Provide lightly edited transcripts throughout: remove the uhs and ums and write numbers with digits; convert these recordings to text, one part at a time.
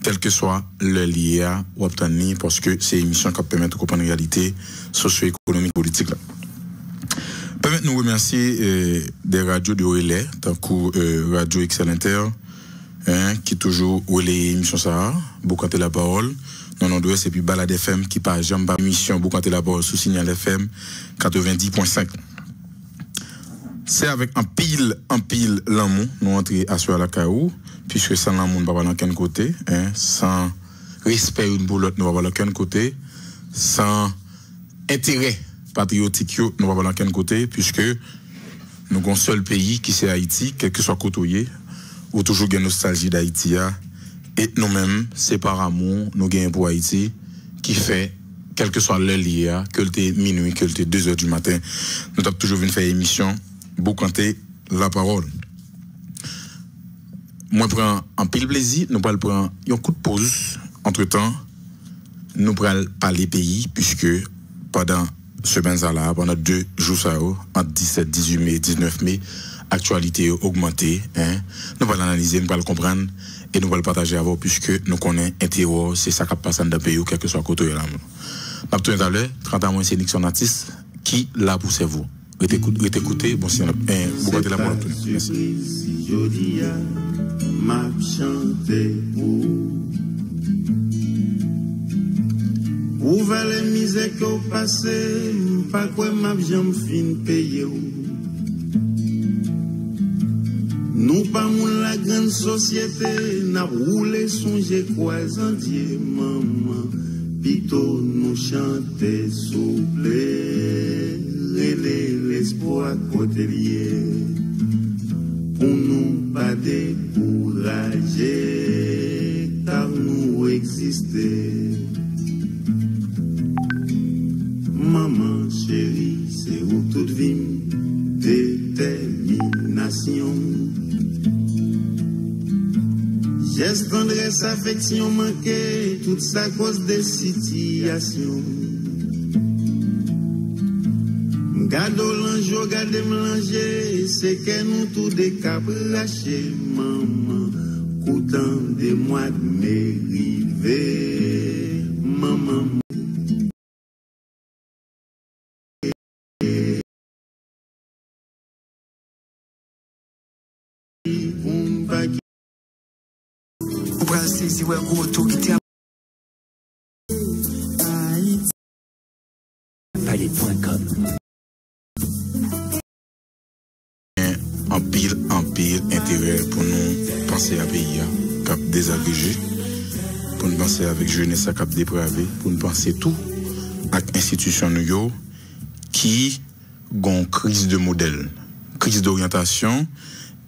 quel que soit le lien ou obtenir, parce que c'est une émission qui permet de comprendre la réalité socio-économique politique. Permettez nous remercier des radios de relais, tant que Radio Excellenter, qui toujours relaie l'émission ça, beaucoup la parole. Non, non, et puis Balade FM qui par jamais émission, beaucoup la parole sous Signal FM 90.5. C'est avec un pile l'amour, nous entrons à sur la caillou, puisque sans l'amour, nous ne va pas dans aucun côté, sans respect une pour l'autre, nous ne va pas dans aucun côté, sans intérêt patriotique, nous ne va pas dans aucun côté, puisque nous avons un seul pays qui c'est Haïti, quel que soit côtoyé, ou toujours une nostalgie d'Haïti, et nous-mêmes, c'est par amour, nous gagnons pour Haïti, qui fait, quel que soit le lien, que le minuit, que le 2h du matin, nous avons toujours venu faire émission. Boucanter la parole. Moi, prends un pile plaisir, nous allons prendre un coup de pause. Entre-temps, nous allons parler pays, puisque pendant ce benza-là, pendant 2 jours, entre 17, 18 mai, 19 mai, actualité augmentée. Nous allons analyser, nous allons comprendre et nous allons partager avec vous, puisque nous connaissons un terror, c'est ça qui passe dans le pays, quel que soit côté de la main. Nous tout à l'heure, 30 ans moins, c'est Nixon Artiste qui l'a pour vous. Écoutez, bon, si on a beaucoup de la mort. Merci. M'a chanté pour les misères qu'on passé, pas quoi m'a jamais fin payé. Nous pas mon la grande société, n'a roulé songer quoi entier maman, pito nous chanter souple. L'espoir côté lié pour nous pas décourager car nous exister. Maman chérie, c'est où toute vie, détermination. Geste, tendresse, affection manquée, toute ça cause des situations. Gado l'ange, gade mélanger, c'est que nous tout décabraché, maman. Coutant de moi de m'ériver, maman. En pile intérêt pour nous penser à pays cap désagrégé, pour nous penser avec jeunesse cap dépravé, pour nous penser tout avec institution nous qui ont crise de modèle, crise d'orientation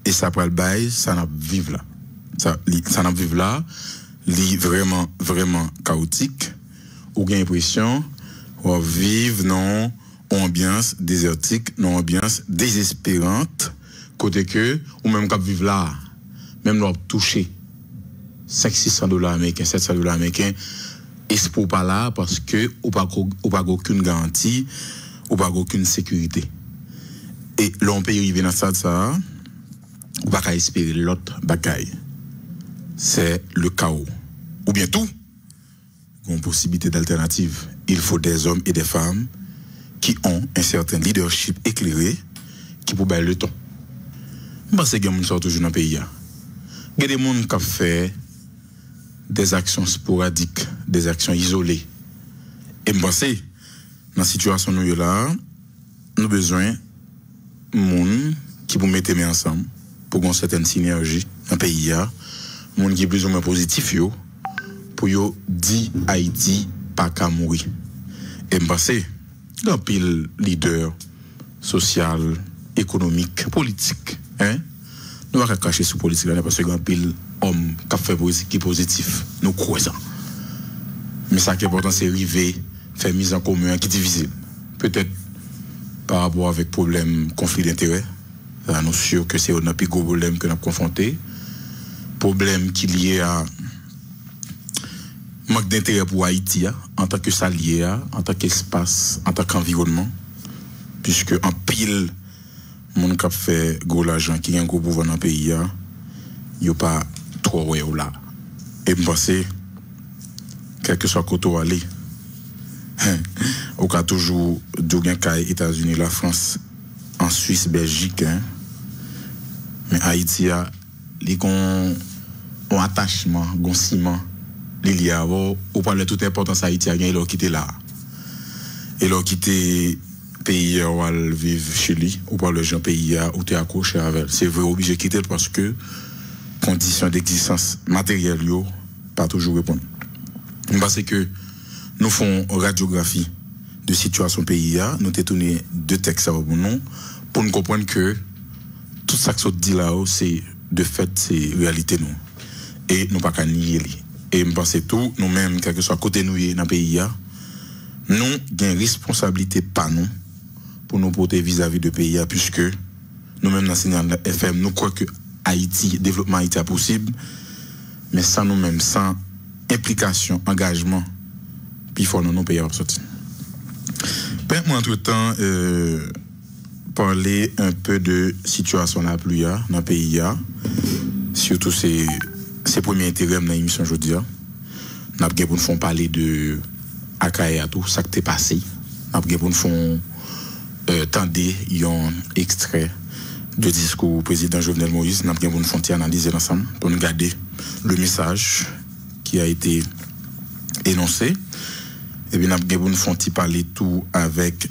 et ça prend le bail, ça n'a vivre là. Ça n'a vivre là, vraiment chaotique. Ou gain l'impression ou vivre non ambiance désertique, non ambiance désespérante. Côté que, ou même quand vivre là, même nous toucher $500-600 américains, $700 américains, espoir pas là parce que ou pas aucune garantie, ou pas aucune sécurité. Et l'on peut arriver dans ça, ou pas espérer l'autre bagaille. C'est le chaos. Ou bien tout, une possibilité d'alternative. Il faut des hommes et des femmes qui ont un certain leadership éclairé qui peut bailler le temps. Je pense que les gens sont toujours dans le pays. Il y a des gens qui fait des actions sporadiques, des actions isolées. Et je pense que dans la situation où nous sommes là, nous avons besoin de gens qui vont mettre les mains ensemble pour une certaine synergie dans le pays. Des gens qui sont plus ou moins positifs pour dire Haïti pas qu'à mourir. Et je pense que il y a un pile leader social, économique, politique. Nous allons cacher sous politique parce que un pile homme qui fait qui positif. Nous croyons ça. Mais ça qui est important, c'est arriver, faire mise en commun qui divise. Peut-être par rapport avec problème conflit d'intérêt. Nous sommes sûrs que c'est un plus gros problème que nous avons confronté. Problème qui est lié à manque d'intérêt pour Haïti en tant que salier, en tant qu'espace, en tant qu'environnement. Puisque en pile, mon cap fait gros l'argent qui a un gros pouvoir dans le pays, il n'y a pas trop là. Et je pense, quel que soit côté où aller, au cas toujours d'aucun cas États-Unis, la France, en Suisse, Belgique, hein. Mais Haïti a un attachement, un ciment, il y a ou parle de toute importance Haïti a gagné leur quitter là. Et leur quitter pays où elle vivre chez lui, ou parle de gens pays où tu es accroché avec. C'est vrai obligé de quitter parce que conditions d'existence matérielle yo pas toujours répondre. Parce que nous faisons radiographie de situation pays nous t'ai tourné deux textes pour nous comprendre que tout ça que ça dit là c'est de fait c'est réalité nous et nous pas qu'à nier et me penser tout nous même quel que soit côté nous dans pays nous gain responsabilité pas nous pour nous porter vis-à-vis de pays puisque nous même dans Signal FM nous croit que Haïti développement Haïti est possible mais sans nous même sans implication engagement puis il faut nous pays à sortir. Ben moi entre-temps parler un peu de situation la pluie dans le pays surtout ces premiers intérêts dans l'émission aujourd'hui n'a pas pour nous font parler de Akaye tout ça qui t'est passé n'a pas pour nous font tendre un extrait de discours du président Jovenel Moïse n'a pas pour nous font analyser ensemble pour nous garder le message qui a été énoncé et bien n'a pas pour nous font parler tout avec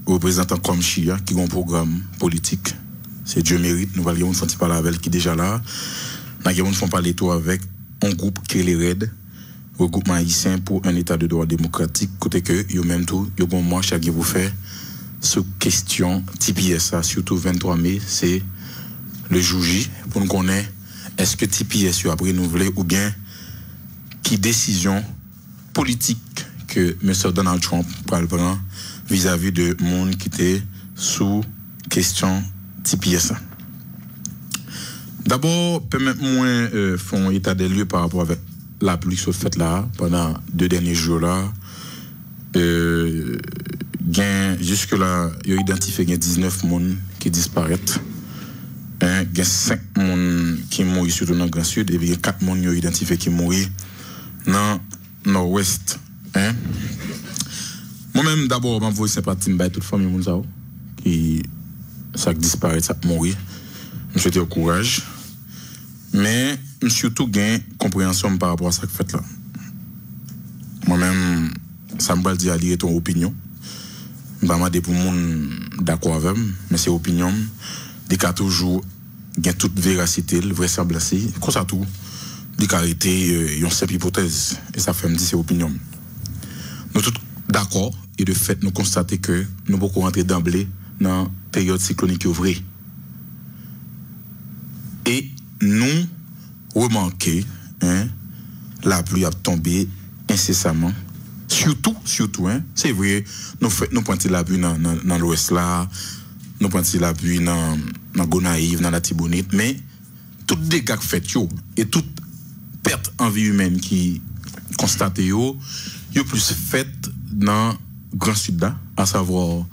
représentant comme Chia qui ont un programme politique c'est Dieu mérite nous allons faire parler avec qui déjà là nous font parler tout avec un groupe qui est les RAID regroupement haïtien pour un état de droit démocratique côté que yo même tout yo bon moi chaque vous fait sur question TPS surtout 23 mai c'est le jour J pour nous connaître est-ce que TPS a renouvelé ou bien qui décision politique que M. Donald Trump prend vis-à-vis de monde qui était sous question TPS. D'abord, permettez-moi faire un état des lieux par rapport avec la pluie qui s'est faite là pendant 2 derniers jours là. Jusque là, il y a identifié 19 personnes qui disparaissent. Il y a 5 personnes qui mourent surtout dans le Grand Sud et il y a 4 personnes qui ont identifié qui mourent dans le Nord-Ouest. Moi-même, d'abord, je m'envoie sympathie à toute famille qui disparaît, ça mourir. Je souhaite au courage. Mais surtout, gain compréhension par rapport à ça que fait là. Moi-même, ça me dit à lire ton opinion. Je ne vais pas pour monde d'accord avec moi, mais c'est opinion. Il y a toujours toute véracité, vraisemblance. Comme ça, tout. Il y a une simple hypothèse. Et ça fait me dire c'est opinion. Nous tous d'accord et de fait nous constatons que nous pouvons rentrer d'emblée dans la période cyclonique ouvrée. Et nous remarquons la pluie a tombé incessamment. Surtout, c'est vrai, nous pointons la pluie dans l'ouest là, nous pointons la pluie dans Gonaïve, dans la Tibonite, mais tout dégâts fait et toute perte en vie humaine qui constate yo plus fait dans Grand Sud là, à savoir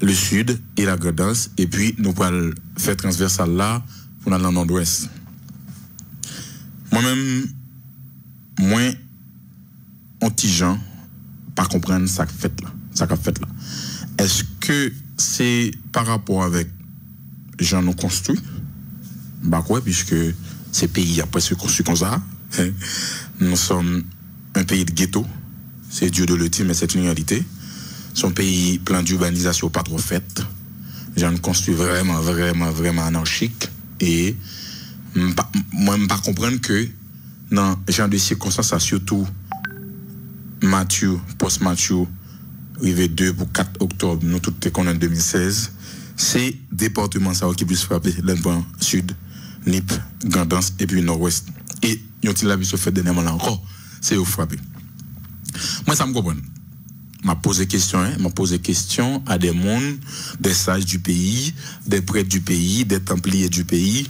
le sud et la Gredance et puis nous allons faire transversal là pour aller dans le nord-ouest. Moi-même anti-gens pas comprendre ça qu'a fait là. Est-ce que c'est par rapport avec gens nous construits? Bah quoi puisque ces pays après se construit comme ça. Nous sommes un pays de ghetto. C'est Dieu de le dire, mais c'est une réalité. Son pays plein d'urbanisation pas trop fait. J'en construis vraiment anarchique. Et moi, je ne pas comprendre que dans ce genre de circonstances, surtout Mathieu, post-Mathieu, arrivé 2 pour 4 octobre, nous tous qu'on en 2016, c'est département ça qui puisse frapper l'endroit sud, Nip, Grandance et puis nord-ouest. Et ils ont vu ce fait dernièrement là encore, c'est au frapper. Moi, ça me comprend. M'a posé question à des mondes, des sages du pays, des prêtres du pays, des templiers du pays.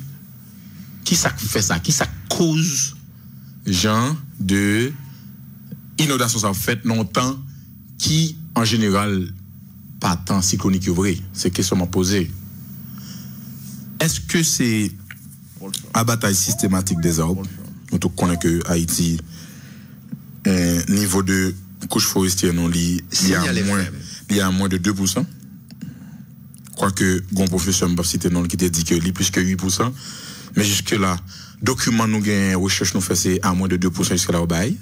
Qui ça fait ça? Qui ça cause genre de inondation ça fait longtemps qui en général pas tant cyclonique vrai? C'est question m'a posé. Est-ce que c'est abattage systématique des arbres Nous tous connaissons que Haïti, niveau de couche forestière, non, il y a moins de 2%. Quoique, bon professeur m'a cité non qui t'a dit que il plus que 8%. Mais jusque là, document nous gain recherche nous fait c'est à moins de 2% jusqu'à là au bail.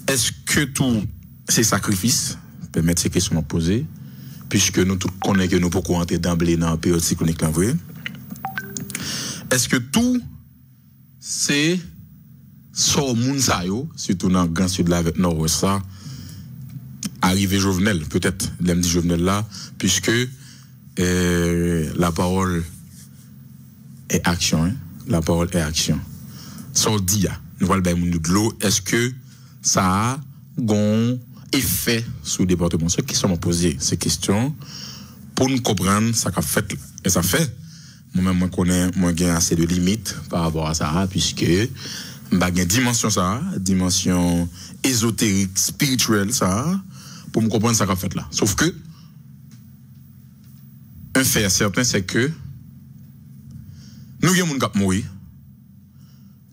Est-ce que tout c'est sacrifice? Permettre ces questions à poser, puisque nous tous connaissons que nous pouvons entrer d'emblée dans la période cyclonique là vrai. Est-ce que tout c'est so moun sa yo, surtout dans le Grand Sud là avec Nord-Ouest ça, arrivé Jovenel, peut-être, l'aime dit Jovenel là, puisque la parole est action, hein? La parole est action. So dit, nous voyons le monde de l'eau, est-ce que ça a un effet sur le département? Ceux qui sont posés ces questions, pour nous comprendre ça qu'a fait, et ça fait, moi-même, moi connais, moi j'ai assez de limites par rapport à ça, puisque bah une dimension ça, dimension ésotérique, spirituelle ça, pour me comprendre ça qu'a fait là. Sauf que un fait certain c'est que nous avons des gens qui mourir,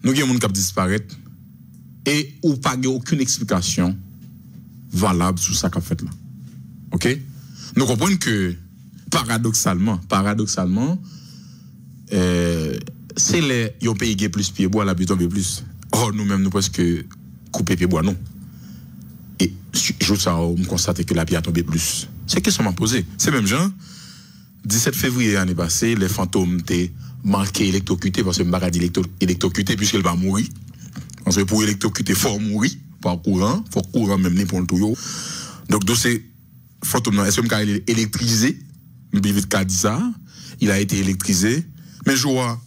nous avons des gens qui disparaître et ou pas aucune explication valable sur ça qu'a fait là. OK? Nous comprenons que paradoxalement c'est les pays qui plus pied bois la plus tomber plus. Or nous-mêmes nous presque couper pied bois non. Et je ça on constate que la pierre a tombé plus. C'est question m'a posé. C'est même gens 17 février l'année passée, les fantômes étaient marqués électrocutés parce que m'pa dit électrocuté puisqu'il va mourir. Parce que pour électrocuter faut mourir par courant, faut courant même ni pour le tout. Donc c'est fantôme est-ce que m'ka électrisé? M'bi vite qu'a dit ça, il a été électrisé, mais je vois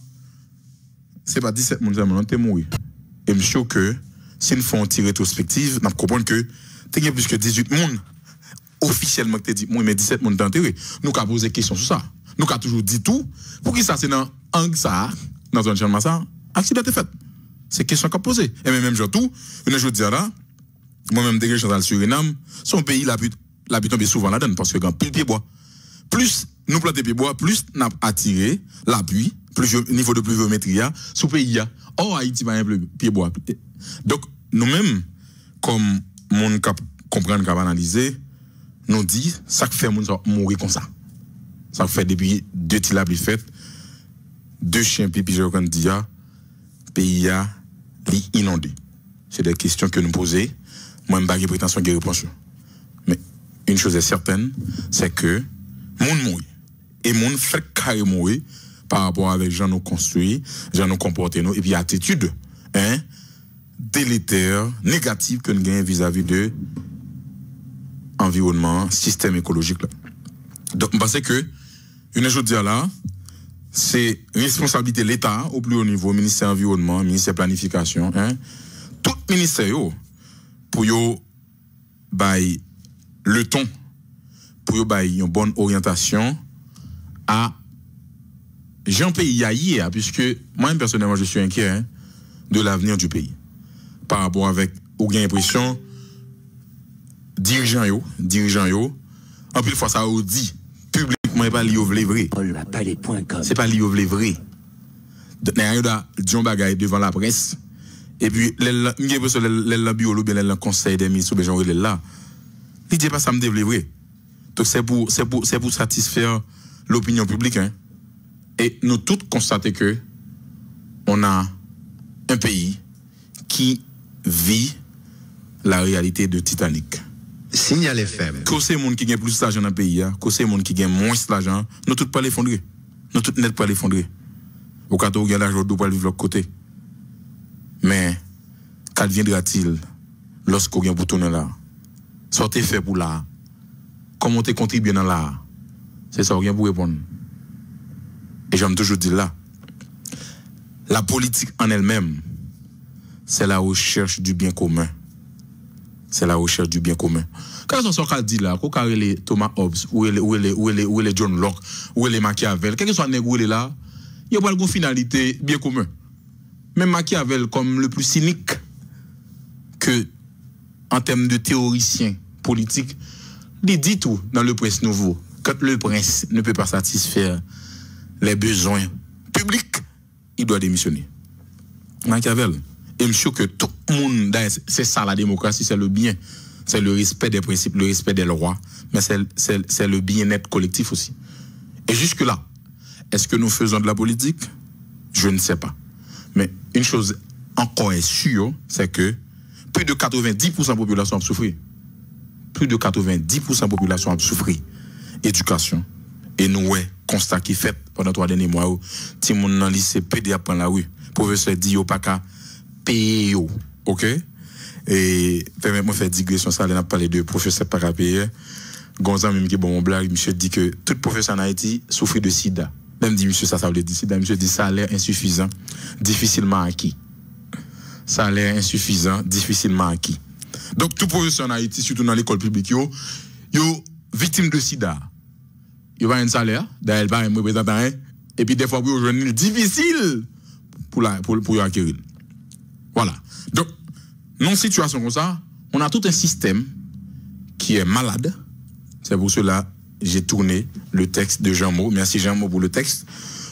c'est pas 17 moun t'es mourir. Et monsieur que si nous font une rétrospective, nous comprenons que t'es plus que 18 moun officiellement que dit moi mais 17 moun enterré. Nous qu'a posé question sur ça. Nous qu'a toujours dit tout pour qui ça c'est dans angle ça dans un champ ça accident est fait. C'est question qu'a posé. Et même genre tout, une je dis là moi-même dès que je suis dans le Suriname, son pays la pu tomber souvent là-dedans parce que quand pile pied bois. Plus nous planter pied bois, plus n'a attiré l'appui, plus niveau de pluviométrie sous pays. Or Haïti pas un pied bois. Donc nous-mêmes comme monde cap comprendre cap analyser nous dit ça fait monde mourir comme ça. Ça fait depuis 2 tilab fait 2 chiens pipi je quand dit pays a inondé. C'est des questions que nous poser, moi même pas de prétention de réponse. Mais une chose est certaine, c'est que moun mourir et moun fait carrément mourir par rapport avec gens nous construit, gens nous comporter nous et puis attitude délétère, négative que nous gagnons vis-à-vis de environnement, système écologique là. Donc je pense que une chose dire là, c'est responsabilité de l'État au plus haut niveau, ministère environnement, ministère planification, tout ministère yo pour yo bay le ton pour yo bay une bonne orientation à Jean pays hier puisque moi personnellement je suis inquiet de l'avenir du pays par rapport avec ou gain impression dirigeant yo en plus fois ça ou dit publiquement pas li vrai c'est pas li vrai d'ailleurs da John Bagay devant la presse et puis le biolo bien le conseil des ministres Jean là il dit pas ça me vrai donc c'est pour satisfaire l'opinion publique et nous tous constatons que on a un pays qui vit la réalité de Titanic. Signal FM. Que c'est monde qui gagne plus d'argent dans le pays, que c'est monde qui gagne moins d'argent, nous tous pas l'effondrer. Nous tous net pas l'effondrer. Au cas où il y a l'argent de pas vivre de l'autre côté. Mais qu'adviendra-t-il lorsqu'on vient pour tourner là? Sortez fait pour là. Comment tu contribues dans là? C'est ça qu'on vient pour répondre. Et j'aime toujours dire là, la politique en elle-même, c'est la recherche du bien commun. C'est la recherche du bien commun. Quand on sort dit là, quand on les Thomas Hobbes, ou les John Locke, ou les Machiavel, quel que soit nègre là, il y a pas une finalité bien commun. Même Machiavel comme le plus cynique que en termes de théoricien politique, il dit tout dans le Prince Nouveau. Quand le prince ne peut pas satisfaire les besoins publics, il doit démissionner. Machiavel. Et monsieur que tout le monde, c'est ça la démocratie, c'est le bien. C'est le respect des principes, le respect des lois, mais c'est le bien-être collectif aussi. Et jusque-là, est-ce que nous faisons de la politique? Je ne sais pas. Mais une chose encore est sûre, c'est que plus de 90% de la population a souffert. Plus de 90% de la population a souffert. Éducation. Et nous, ouais, constat qui fait pendant 3 derniers mois, tout le monde dans le lycée PD à prendre la rue. Professeur dit, pas qu'à payer. OK? Et permettez-moi de faire digression, ça, on a parlé de professeur par payer. Gonzan, même qui est bon, mon blague, monsieur dit que tout professeur en Haïti souffre de sida. Même dit, monsieur, ça veut dire sida. Monsieur dit, salaire insuffisant, difficilement acquis. Salaire insuffisant, difficilement acquis. Donc, tout professeur en Haïti, surtout dans l'école publique, yo victime de sida. Il va un salaire, d'ailleurs, pas un représentant, et puis des fois, pour aujourd'hui, difficile pour acquérir. Voilà. Donc, dans une situation comme ça, on a tout un système qui est malade. C'est pour cela que j'ai tourné le texte de Jean Mo. Merci Jean Mo pour le texte.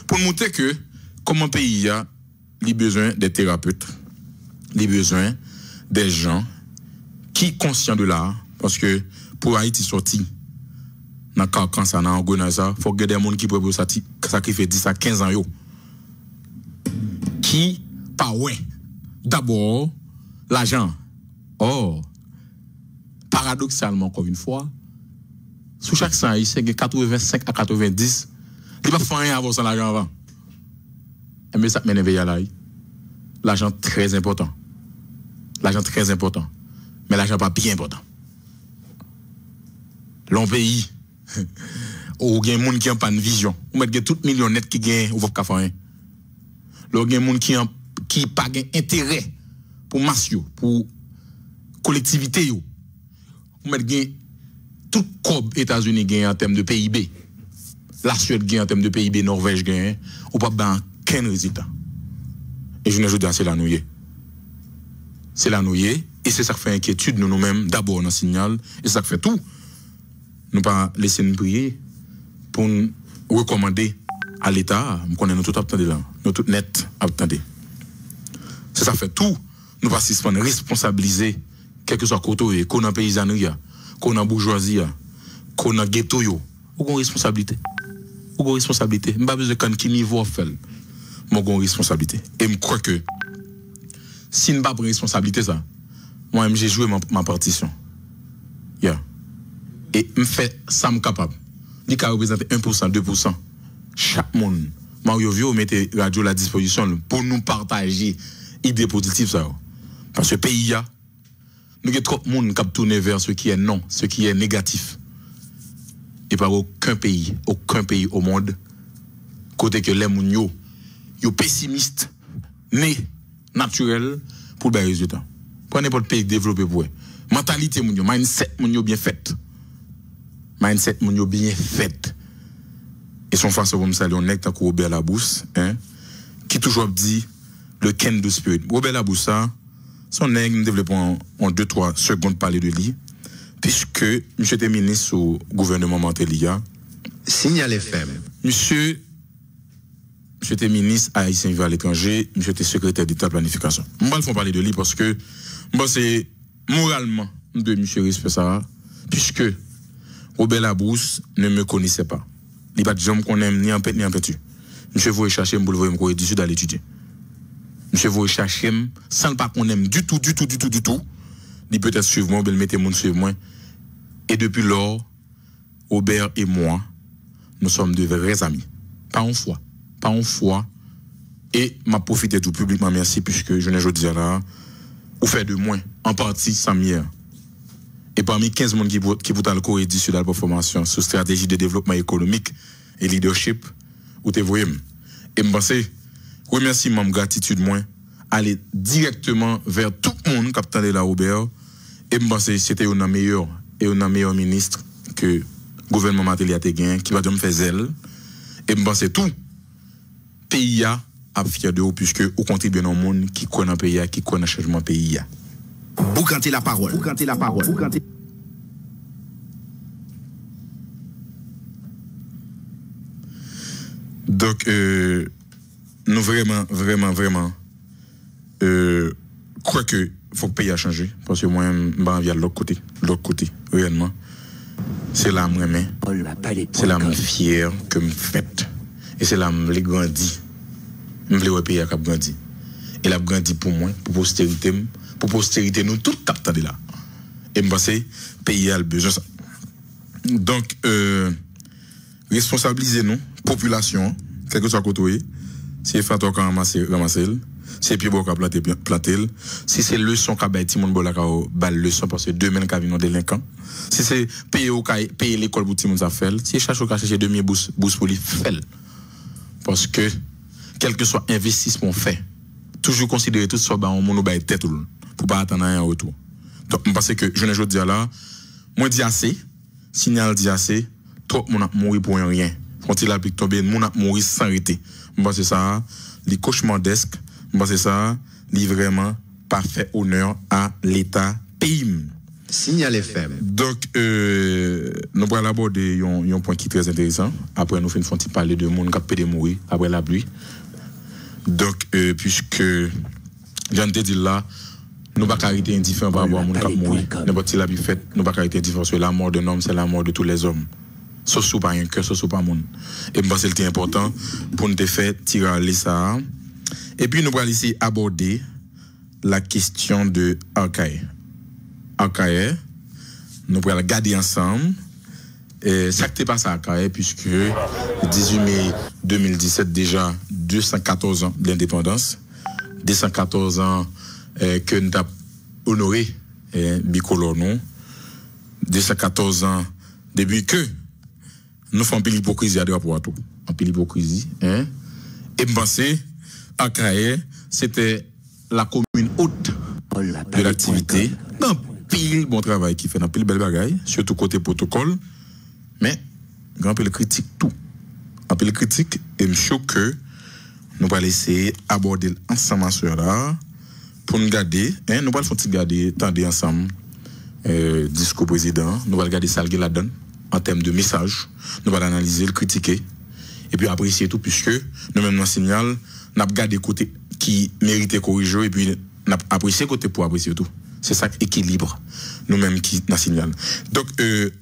Pour montrer que, comme un pays a les besoins des thérapeutes, les besoins des gens qui sont conscients de l'art, parce que pour Haïti sortir, dans le cas ça, dans le ça, il faut que des gens qui peuvent sacrifier 10 à 15 ans, yo, qui, pas ouais, d'abord, l'argent. Or, paradoxalement, encore une fois, sous chaque 100 haïtien, il y a 85 à 90, il ne va pas rien avoir sans l'argent avant. Mais ça m'énerve là. L'argent très important. L'argent très important. Mais l'argent pas bien important. L'on pays, ou il y a des gens qui n'ont pas de vision. Ou mettre tout millionnaire qui gagne, ou pas faire rien. Il y a des gens qui n'ont pas d'intérêt pour massio, pour collectivité. Ou mettre tout comme États-Unis gagne en termes de PIB. La Suède gagne en termes de PIB, Norvège gagne, ou pas dans aucun résultat. Et je ne veux dire, c'est la nouille. C'est la nouille, et c'est ça qui fait inquiétude nous-mêmes, d'abord dans le signal, et ça qui fait tout. Nous pas laisser nous prier pour nous recommander à l'État, nous connaissons tout attendez là, nous tout net attendez. C'est ça fait tout, nous pas suspendre, responsabiliser, quel que soit côté, qu'on a paysannerie, qu'on a bourgeoisie, qu'on a ghetto, ou qu'on responsabilité. Ou qu'on responsabilité. Je pas besoin de qui niveau fait. Moi, j'ai une responsabilité. Et je crois que si je n'ai pas de responsabilité, ça, moi, j'ai joué ma partition. Yeah. Et je fais ça, je suis capable. Il peut représenter 1%, 2%. Chaque monde. Mario Vio mette radio à la disposition pour nous partager idées positives. Ça. Parce que le pays, nous avons trop de monde qui tourné vers ce qui est non, ce qui est négatif. Et pas aucun pays au monde, côté que les gens sont pessimistes, nés, naturels, pour les résultats. Pour n'importe pays développé pour eux. Mentalité, mindset, bien fait. Mindset, bien fait. Et son face comme ça, on est comme Robert Labousse, qui toujours dit le Ken de Spirit. Robert Labousse, ça, son nègre, nous développons en 2-3 secondes parler de lui, puisque M. était ministre au gouvernement Mantelia. Signal FM. Monsieur était ministre haïtien à l'étranger, monsieur était secrétaire d'État de planification. Je vais vous parler de lui parce que moi, c'est moralement de monsieur respect ça, puisque Robert Labousse ne me connaissait pas. Il n'y a pas de gens qu'on aime ni en pète ni en pètu. Monsieur vous chercher pour le voir me du sud d'aller étudier. Monsieur vous chercher sans le pas qu'on aime du tout. Il peut être suivre moi, il mettre mon suivre moi. Et depuis lors, Robert et moi, nous sommes de vrais amis. Pas en foi. Et m'a profité tout publiquement merci puisque je n'ai dit là, ou fait de moins, en partie sans mieux. Et parmi 15 personnes qui vont dans le cours et sur la formation sur stratégie de développement économique et leadership, ou te voyez. Et je pense, remercie mon gratitude moins, aller directement vers tout le monde qui a de la Robert. Et je pense que c'était un meilleur ministre que le gouvernement Matélia a gagné, qui va me faire zèle. Et je pense que tout pays a fier de vous, puisque vous contribuez dans le monde qui connaît un pays, qui connaît le changement pays. Boucantez la parole. Donc, nous vraiment crois que faut que le pays a changé parce que moi je envie à l'autre côté réellement c'est là moi c'est là me fier que me fait et c'est là me grandi me le pays a grandi et l'a grandi pour moi pour postérité nous tout cap de là et me penser pays a le besoin ça donc responsabiliser nous population quel que soit côté c'est Fatou qui ramasser c'est puis bon planter si c'est leçon qu'a bâti mon bola bal leçon parce que demain qu'a vinn délinquant si c'est payer l'école pour tout monde ça fait si chercher demi bourse pour lui fait parce que quel que soit investissement fait toujours considérer tout ça on mon bail tête pour pas attendre rien en retour donc je pense que je ne dis là moi dis assez signal dit assez trop mon a mourir pour rien quand il applique tomber mon a mourir sans arrêter je pense ça les cauchemardesques moi c'est ça, li vraiment parfait honneur à l'État pays. Signal FM. Donc nous allons aborder un point qui est très intéressant. Après nous faisons parler de monde qui peut mourir après la pluie. Donc puisque j'en te dis là, nous pas arrêter indifférent par rapport à monde qui mourir. N'importe qui l'a fait, nous pas arrêter indifférent parce que la mort d'un homme c'est la mort de tous les hommes. Sauf sous pas un cœur, sauf sous pas monde. Et moi c'est le important pour nous faire tirer les ça. Et puis, nous allons ici aborder la question de Arcaïe. Arcaïe, nous allons regarder ensemble. Ça qui passe à Arcaïe, puisque le 18 mai 2017, déjà 214 ans de l'indépendance, 214 ans que nous avons honoré bicolore, non? 214 ans depuis que nous faisons un peu l'hypocrisie à rapport à tout. Un peu l'hypocrisie. Et je pense Arcaïe, c'était la commune haute de l'activité. Un pile bon travail qui fait, un pile bel bagaille, surtout côté protocole. Mais, grand pile critique tout. Un pile critique, et je suis que nous allons essayer d'aborder ensemble sur là pour nous garder, nous allons garder, tendre ensemble, discours président, nous allons garder ça la donne en termes de message, nous allons analyser, le critiquer, et puis apprécier tout, puisque nous-mêmes, nous signal, n'a pas gardé côté qui méritait corriger et puis n'a apprécié côté pour apprécier tout. C'est ça équilibre nous-mêmes qui n'a signal. Donc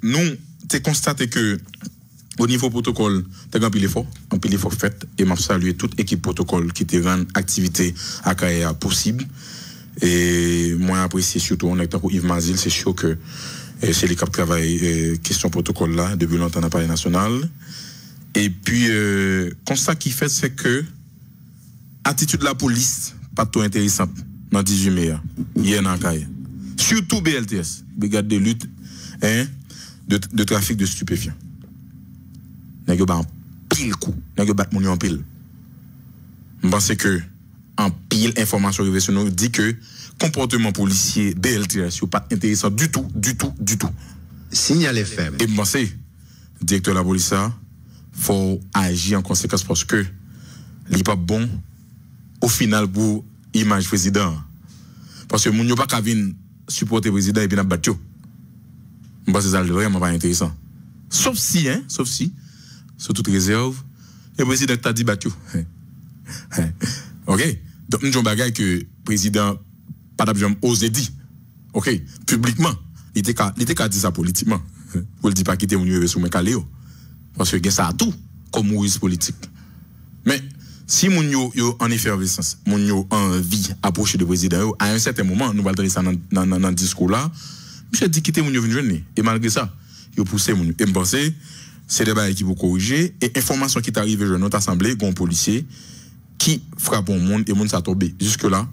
nous t'es constaté que au niveau protocole t'as un pile effort fait et m'a salué toute équipe protocole qui te rend activité à carrière possible et moi apprécié surtout on est tant Yves Mazil c'est sûr que c'est les qui travaillent question protocole là depuis longtemps dans le palais national et puis constat qui fait c'est que attitude de la police, pas trop intéressante dans 18 mai, hier dans Kaye. Surtout BLTS, brigade de lutte de trafic de stupéfiants. N'a pas un pile coup, n'a pas mon en pile. Je pense que en pile information arrivée sur nous dit que comportement policier BLTS n'est pas intéressant du tout. Signal FM. Et je pense directeur de la police faut agir en conséquence parce que il n'est pas bon au final pour image président parce que moun yo pas ka vinn supporter président et puis n'a battu parce que ça vraiment pas intéressant sauf si sous toute réserve le président t'a dit battu OK donc nous bagay que président pas d'abord osé dire OK publiquement il était ka dit ça politiquement pour le dire pas quitter moun yo sous caléo parce que gen ça tout comme mouvement politique mais si moun yo en effervescence, moun yo envie approcher le président, à un certain moment, nous allons ça dans le discours là, monsieur dit quitter moun yo vinn joindre et malgré ça, yo poussé moun. Et me penser c'est des bails qui vous corriger et information qui t'arrive dans notre assemblée, gon policier qui frappe un monde et moun ça tombé. Jusque là,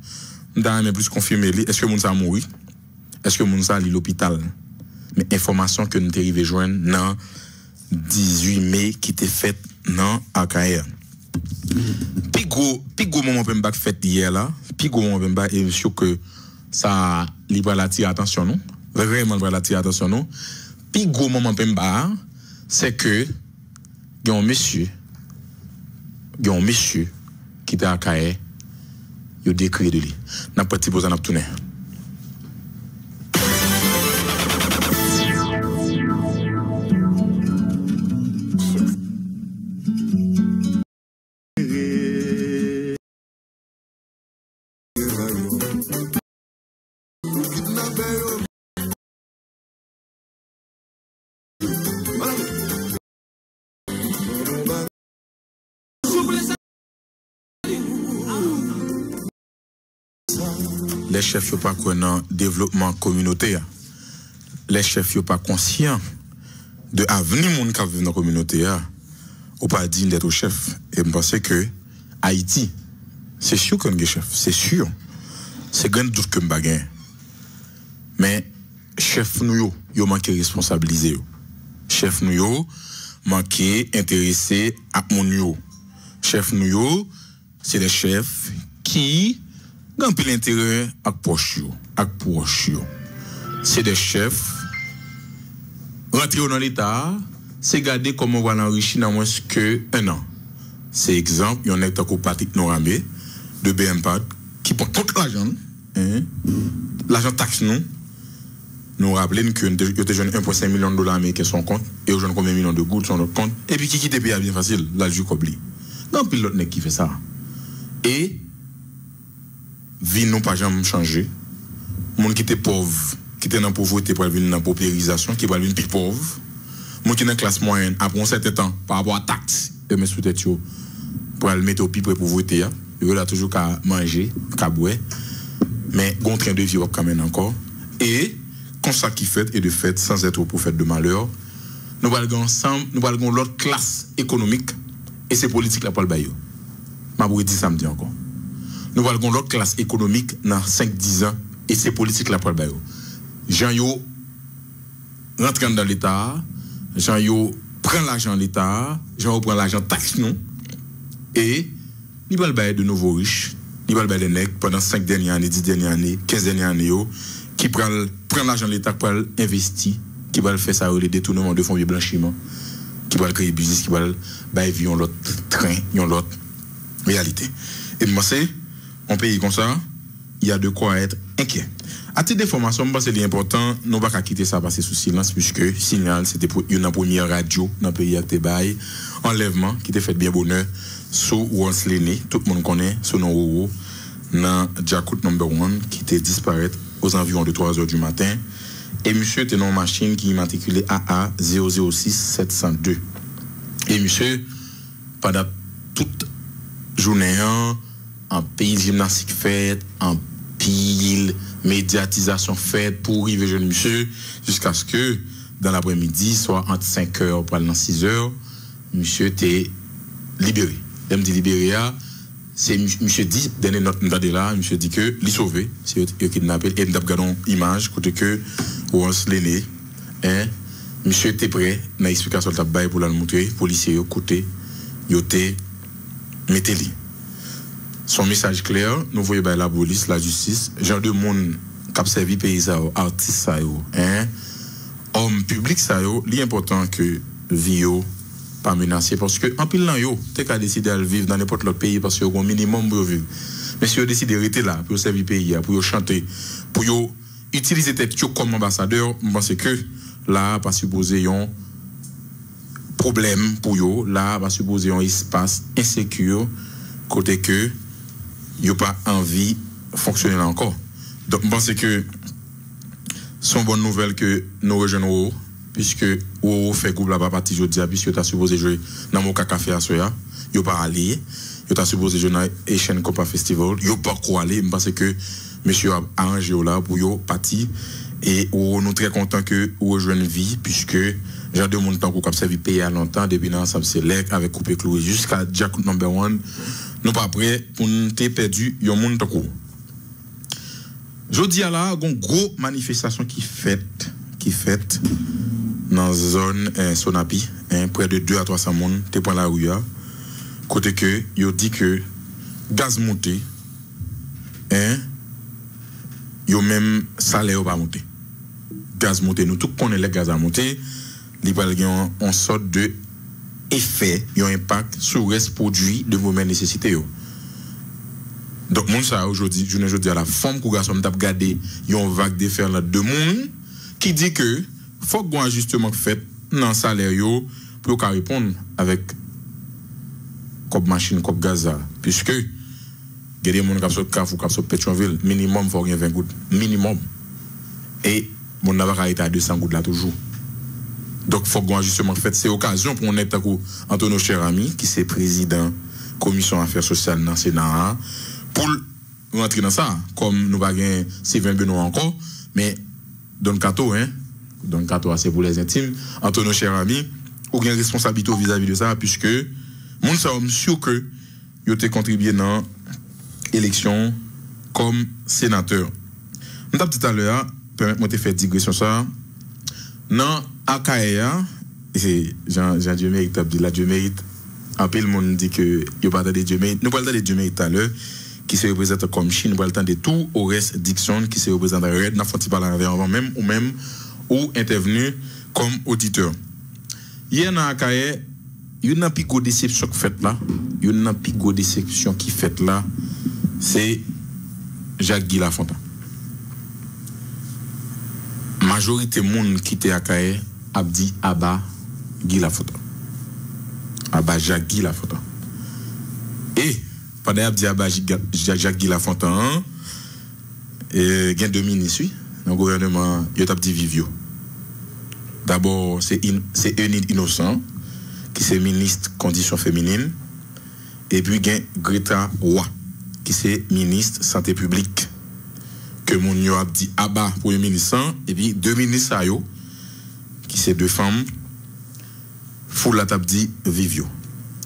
nous avons plus confirmer est-ce que moun ça mouri? Est-ce que moun ça li l'hôpital? Mais information que nous t'arrivé joindre dans 18 mai qui était faite dans Arcaïe. Puis gros moment peut me fait hier là, puis gros moment peut et sûr que ça libre l'attirer attention nous, vraiment l'attirer attention nous. Puis gros moment peut me c'est que il y a un monsieur qui était à Kaye, il a décrit de lui. N'a pas petit posé n'a tourner. les chefs sont pas connaissant développement communautaire. Les chefs sont pas conscients de l'avenir monde qui vivent dans la communauté. Ou pas digne d'être chef. Et je pense que Haïti, c'est sûr qu'on est chef, c'est sûr. C'est grand doute que je mais chef nous yo manqué responsabiliser yo. Chef nous yo manqué intéressé à mon yo. Chef nous yo c'est des chefs qui ont pile intérêt à proche yo. C'est des chefs rentrer dans l'état, c'est garder comment on va l'enrichir dans moins que un an. C'est exemple, il y en a un Patrick Noramé de BMPAD qui prend tout l'argent, l'argent taxe nous rappelons que nous avons 1,5 million de dollars américains sur son compte et nous avons combien de millions de gouttes sur notre compte et puis qui quitte le pays bien facile, là je cobli. Non, puis l'autre qui fait ça. Et vie nous pas jamais changer. Monde qui était pauvre, qui était dans la pauvreté pour venir dans la paupérisation, qui va venir plus pauvre. Monde qui est dans la classe moyenne après un certain temps par rapport à taxe et mes sous-têtes pour le mettre au plus près de pauvreté, il a toujours qu'à manger, qu'à boire. Mais bon train de vie quand même encore. Et comme ça qui fait et de fait sans être prophète de malheur, nous allons ensemble, nous allons l'autre classe économique et c'est politique là pour le baillot. Je vais dire samedi encore. Nous allons l'autre classe économique dans 5-10 ans et c'est politique là pour le baillot. Jean yo rentrant dans l'État, Jean yo prend l'argent de l'État, Jean yo prend l'argent taxe nous et il va le bailler de nouveaux riches, il va le bailler des nègres pendant 5 dernières années, 10 dernières années, 15 dernières années qui prend l'argent de l'État pour investir, qui va le faire ça les détournements de fonds de blanchiment, qui va le créer business, qui va le bailler l'autre train, l'autre réalité. Et moi c'est un pays comme ça, il y a de quoi être inquiet. À titre d'information, je pense que c'est important, nous ne pouvons pas quitter ça passer sous silence, puisque Signal, c'était pour une première radio dans le pays à Tebaï, enlèvement, qui était fait bien bonheur, sous Wanslene, tout le monde connaît, sous nom dans Jakut number 1, qui était disparu aux environs de 3 heures du matin. Et monsieur était dans une machine qui est immatriculée AA 006702. Et monsieur, pendant toute journée, en pays gymnastique fait, en pile médiatisation faite pour arriver jeune monsieur jusqu'à ce que dans l'après-midi soit entre 5 heures pour aller dans 6 heures monsieur était libéré. Il me dit libéré c'est monsieur dit dernière note là monsieur dit que il sauvé c'est eux kidnappé et nous regardons image côté que Wanslene monsieur était prêt dans explication t'a bail pour la montrer policier côté yo té mettez-li. Son message clair, nous voyons la police, la justice, genre de monde qui a servi pays ça, artiste ça homme public ça l'important que vie pas menacé parce que en pile là t'es qu'à décider de vivre dans n'importe quel pays parce que au minimum pour vivre. Mais si vous décidez de rester là pour servir pays, pour chanter, pour utiliser tête comme ambassadeur, je pense que là pas supposer un problème pour eux, là pas supposer un espace insécure côté que il n'y a pas envie de fonctionner là encore. Donc, je pense que c'est une bonne nouvelle que nous rejoignons, puisque on fait groupe là-bas partie jeudi, puisque tu as supposé jouer dans mon café à Soya, il n'y a pas allé, tu as supposé jouer dans Asian Copa Festival, il n'y a pas quoi aller, parce que monsieur a arrangé là pour y partir, et nous sommes très contents que vous rejoignez vie, puisque j'ai de mon temps qu'on a servi pays à longtemps, depuis dans ça, c'est l'air avec coupé cloué jusqu'à Jack number 1. Nous pas prêts pour nous perdu yon monde tako. Jodi a là gon gros manifestation qui fait dans zone Sonapi près de 2 à 300 monde te prend la rue côté que yo dit que gaz monté yo même salaire pas monter. Gaz monté nous tout connaît les gaz à monter, li va gen on sorte de effet, un impact sur le reste produit de vos nécessités. Donc, mon ça aujourd'hui, je ne dis à la forme que garçon t'a regardé, il y a une vague de faire là de monde qui dit que faut qu'on ajustement fait dans salaire pour qu'on répondre avec comme machine comme gaz puisque il y a des monde qui sont caf ou qui sont Pétionville minimum faut rien 20 gouttes minimum et mon n'a pas été à 200 gouttes là toujours. Donc, il faut qu'on ajustement fait. C'est l'occasion pour nous être entre nos chers amis, qui est président de la Commission Affaires sociales dans le Sénat, pour rentrer dans ça, comme nous pas gagner Sylvain Benoît encore, mais Don Cato, hein, Don Cato, c'est pour les intimes, entre nos chers amis, ou une responsabilité vis-à-vis de ça, puisque nous sommes sûrs que vous avez contribué dans l'élection comme sénateur. Nous avons tout à l'heure, permettez-moi de faire digression ça, dans Akaïa, et Jean-Dieu mérite, Abdullah Dieu mérite, un peu le monde dit que il pas de Dieu mérite. Nous parlons de Dieu mérite tout à l'heure, qui se représente comme Chine, nous parlons de tout au reste Dixon, qui se représente à Red, n'a pas parler avant même, ou intervenu comme auditeur. Hier dans Akaïa, il y a une pico déception qui fait là, il y a une pico déception qui fait là, c'est Jacques-Guy Lafontaine. Majorité monde qui était à Kaye a dit Abba Guy Lafontaine. Abba Jacques-Guy Lafontaine. Et pendant a dit Abba Jacques-Guy Lafontaine, il y a deux ministres dans le gouvernement, il a dit Vivio. D'abord, c'est Enid Innocent, qui est ministre conditions féminines, et puis il y a Greta Roy, qui est ministre santé publique. Que mon yo a dit Abba premier ministre, et puis deux ministres à yo, qui c'est deux femmes, fou la table dit Vivio.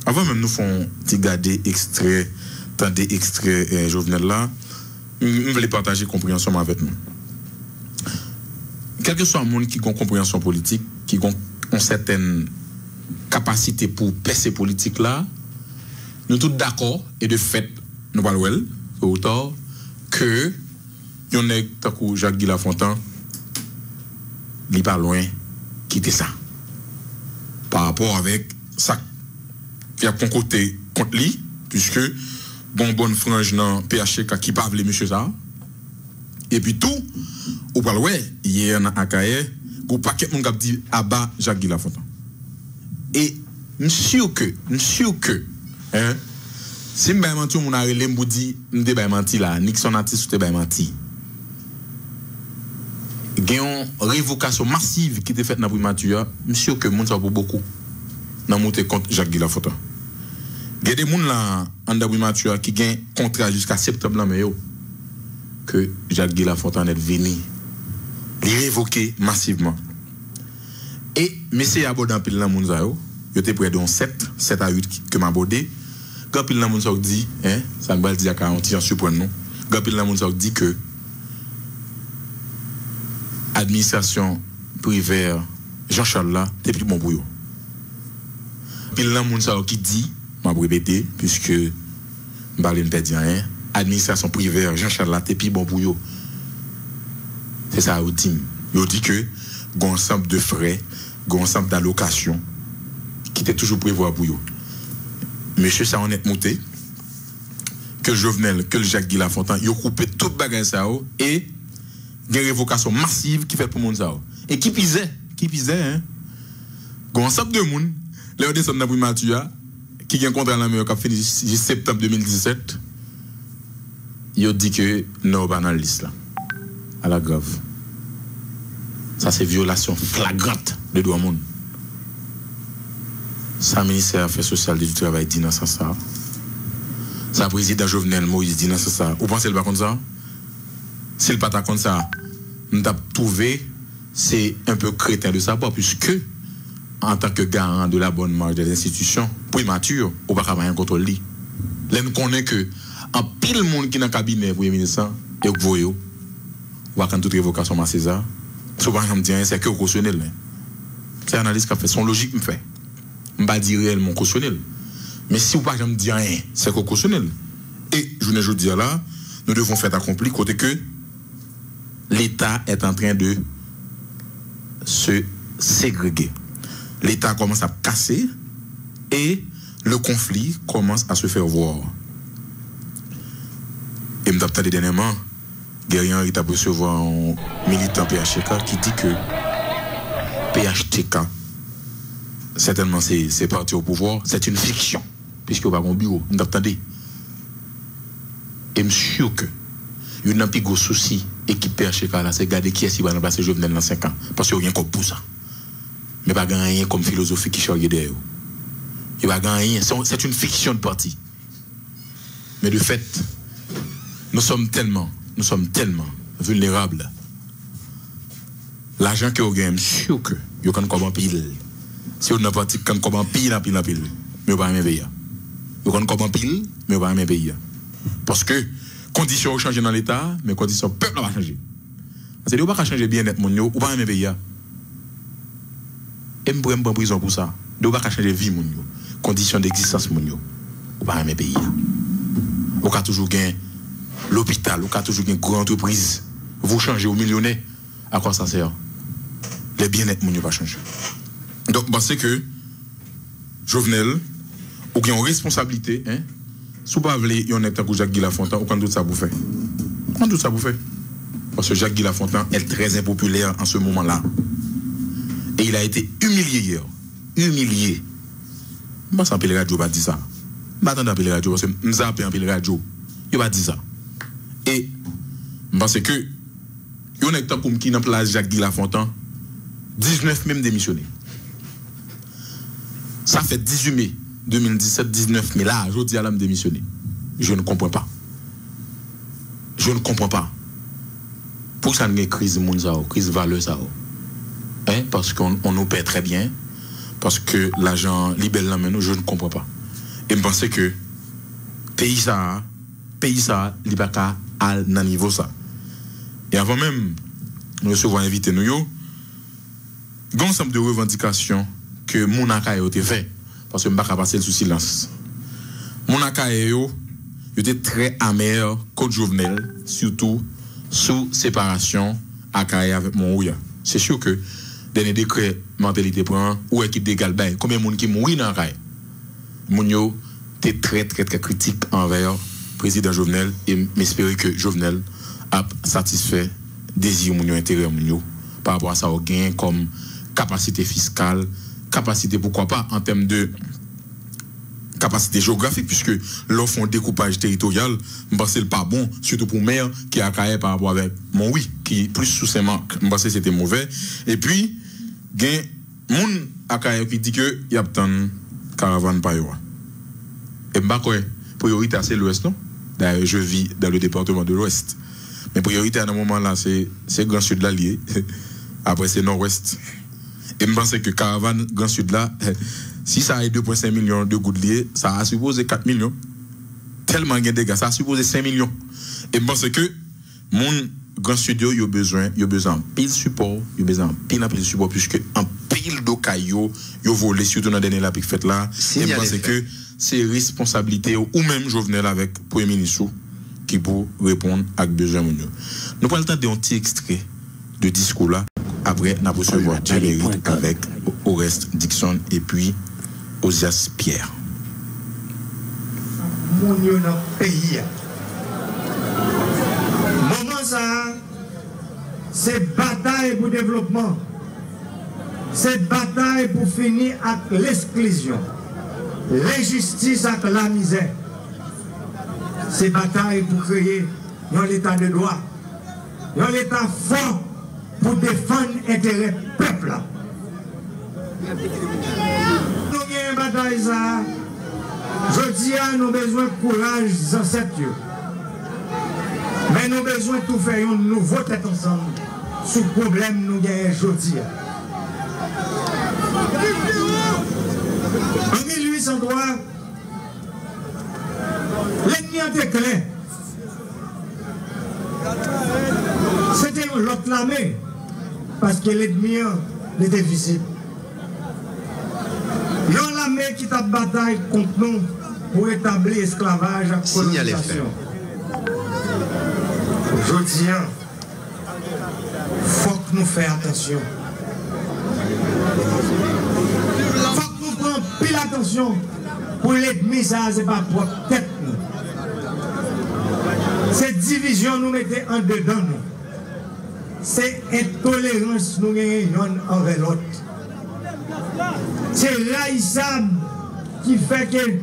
Avant même nous font garder extrait, tendez extrait Jovenel là, nous voulons partager compréhension avec nous. Quel que soit le monde qui a une compréhension politique, qui a une certaine capacité pour percer politique là, nous tous d'accord, et de fait, nous parlons autant que yon nèg takou Jacques-Guy Lafontaine li pas loin quitter ça par rapport avec ça qui a concocté contre lui puisque bonne frange dans PHK qui pas vle monsieur ça et puis tout ou pas ouais hier dans Akaye go paquet mon gars dit Abba Jacques-Guy Lafontaine et monsieur que hein si m'bay menti mon a relé m'bou dit m'dé bay menti là Nixon a ti bay menti. Il y a une révocation massive qui était faite dans la primature, monsieur, que monde ça pour beaucoup. Dans monter contre Jacques-Guy Lafontaine. Il y a des gens là, en la primature, qui ont un contrat jusqu'à septembre, mais que Jacques-Guy Lafontaine est venu. Il révoqué massivement. Et, monsieur abordé un peu dans le monde, il était près de 7 à 8 que m'a abordé. Quand il y a des gens qui dit, ça ne va pas dire qu'à un petit surprendre nous. Quand il y a des gens qui dit que administration privée Jean-Charles là, c'est plus bon pour eux. Puis là, moun sa qui dit, m'a répété, puisque je ne pas dire rien, administration privée Jean-Charles là, c'est plus bon pour eux. C'est ça, il dit. Il dit que, il y a un ensemble de frais, il y a un ensemble d'allocations qui était toujours prévu pour eux. Monsieur, ça en est monté, que Jovenel, que le Jacques-Guy Lafontaine, ils ont coupé toute bagage ça et il y a une révocation massive qui fait pour monde ça. Et qui pisait, hein. Gon ensemble de monde, là descend dans primature qui a un contrat dans la meilleure qui a fini septembre 2017. Il dit que non pas dans la liste là. À la grave. Ça c'est violation flagrante de droits monde. Ça ministère Affaires sociales du travail dit dans ça. Ça président Jovenel Moïse dit dans ça. Vous pensez le pas comme ça? Si le pas comme ça, nous avons trouvé, c'est un peu crétin de sa part, puisque, en tant que garant de la bonne marche des institutions, primature, on ne peut pas rien contre lui. Là, nous connaissons que, en pile monde qui est dans le cabinet, Premier ministre, et vous voyez, on va quand toute révocation à César, ce que je me dis, c'est que cautionnel. C'est l'analyse qu'a fait, son logique me fait. Je ne vais pas dire réellement cautionnel. Mais si vous ne me dites rien, c'est cautionnel. Et, je ne dis là, nous devons faire accomplir côté que l'État est en train de se ségréguer. L'État commence à casser et le conflit commence à se faire voir. Et je me dis dernièrement, Guerrier Henry a recevoir un militant PHTK qui dit que PHTK, certainement c'est parti au pouvoir, c'est une fiction, puisque n'y a pas de bureau. Je me dis, et je suis sûr que il y a un plus gros souci équipe PHTK là, c'est garder qui est qui va remplacer Jovenel dans 5 ans. Parce qu'il n'y a rien comme pour ça. Mais pas rien comme philosophie qui charge derrière. Il n'y a rien. C'est une fiction de parti. Mais de fait, Nous sommes tellement vulnérables. L'argent que vous gagnez, sûr que vous avez comment pile. Si vous n'avez pas comment pile, mais vous pas même payer. Vous avez comment pile, mais vous pas même payer. Parce que conditions ont changé dans l'État, mais conditions peuple va changer. C'est vous pas changer bien net mon yo, ou pas même payer. Et me prendre en prison pour ça. Vous pas changer vie mon yo, conditions d'existence mon yo, ou pas même payer. Vous avez toujours gagné l'hôpital, vous avez toujours gagné grande entreprise. Vous changez au millionnaire. À quoi ça sert? Les bien-être mon yo pas changer. Donc parce que Jovenel ou qui ont responsabilité hein sous pas vle yon nèg tant Jacques Guy Lafontaine ou quand tout ça vous fait. Quand tout ça vous fait. Parce que Jacques Guy Lafontaine est très impopulaire en ce moment-là. Et il a été humilié hier. Humilié. Moi sans pile radio pas dit ça. M'attendre pile radio parce que m'zappe en pile radio. Il pas dit ça. Et parce que yon nèg tant comme qui dans place Jacques Guy Lafontaine 19 même démissionné. Ça fait 18 mai 2017, 19 mai. Là, je dis à l'âme démissionner. Je ne comprends pas. Je ne comprends pas. Pour ça, il y a une crise de crise de valeur. Hein? Parce qu'on nous paie très bien. Parce que l'argent libère la main, je ne comprends pas. Et je pense que pays ça, il n'y a pas à un niveau ça. Et avant même, nous recevons invité nous, il y a un ensemble de revendications que mon akaye a été fait parce que je ne peux pas passer sous silence. Mon akaye était très amer contre Jovenel, surtout sous séparation akaye avec mon ouya. C'est sûr que dernier décret mentalité prend ou équipe d'égal bail combien de monde qui mourit dans akaye. Mon yo était très critique envers président Jovenel et m'espérer que Jovenel a satisfait désir mon yo intérieur mon yo par rapport à ça au gain comme capacité fiscale, capacité pourquoi pas en termes de capacité géographique puisque l'offre un découpage territorial je pense c'est pas bon surtout pour maire qui a caillé par rapport avec mon oui qui plus sous ses manques je pense c'était mauvais et puis gain moun a caillé qui dit que y a tant caravane pas yo et m'pa quoi priorité c'est l'ouest non d'ailleurs je vis dans le département de l'ouest mais priorité à un moment là c'est grand sud l'allié après c'est nord-ouest. Et je pense que caravane Grand Sud là, si ça a 2,5 millions de goudeliers, ça a supposé 4 millions. Tellement de dégâts, ça a supposé 5 millions. Et je pense que mon Grand Sud, il a besoin de pile support, il a besoin de pile support, puisque en pile de cailloux, il a volé, surtout dans la dernière fête là. Et je pense que c'est responsabilité, ou même Jovenel avec le Premier ministre, qui peut répondre à besoin. Nous prenons le temps d'un petit extrait de discours là. Après, nous allons recevoir générique avec Oreste Dixon et puis Osias Pierre. Mon Dieu, notre pays. Moment ça, c'est bataille pour le développement. C'est bataille pour finir avec l'exclusion. L'injustice avec la misère. C'est bataille pour créer un état de droit. Un état fort. Pour défendre l'intérêt du peuple. Nous avons une bataille ça. Je dis à nous besoin de courage ancêtres. Mais nous avons besoin de tout faire un nouveau tête ensemble. Sous le problème nous avons aujourd'hui. En 1803, l'ennemi était clair. C'était l'autre l'armée. Parce que l'ennemi était visible. Il y a l'armée qui a bataille contre nous pour établir l'esclavage à la colonisation. Je dis, il faut que nous fassions attention. Il faut que nous prenions pile attention pour l'ennemi, ça, c'est pas pour tête. Cette division nous mettait en dedans nous. C'est intolérance nous gagnons envers l'autre. C'est l'haïssable qui fait que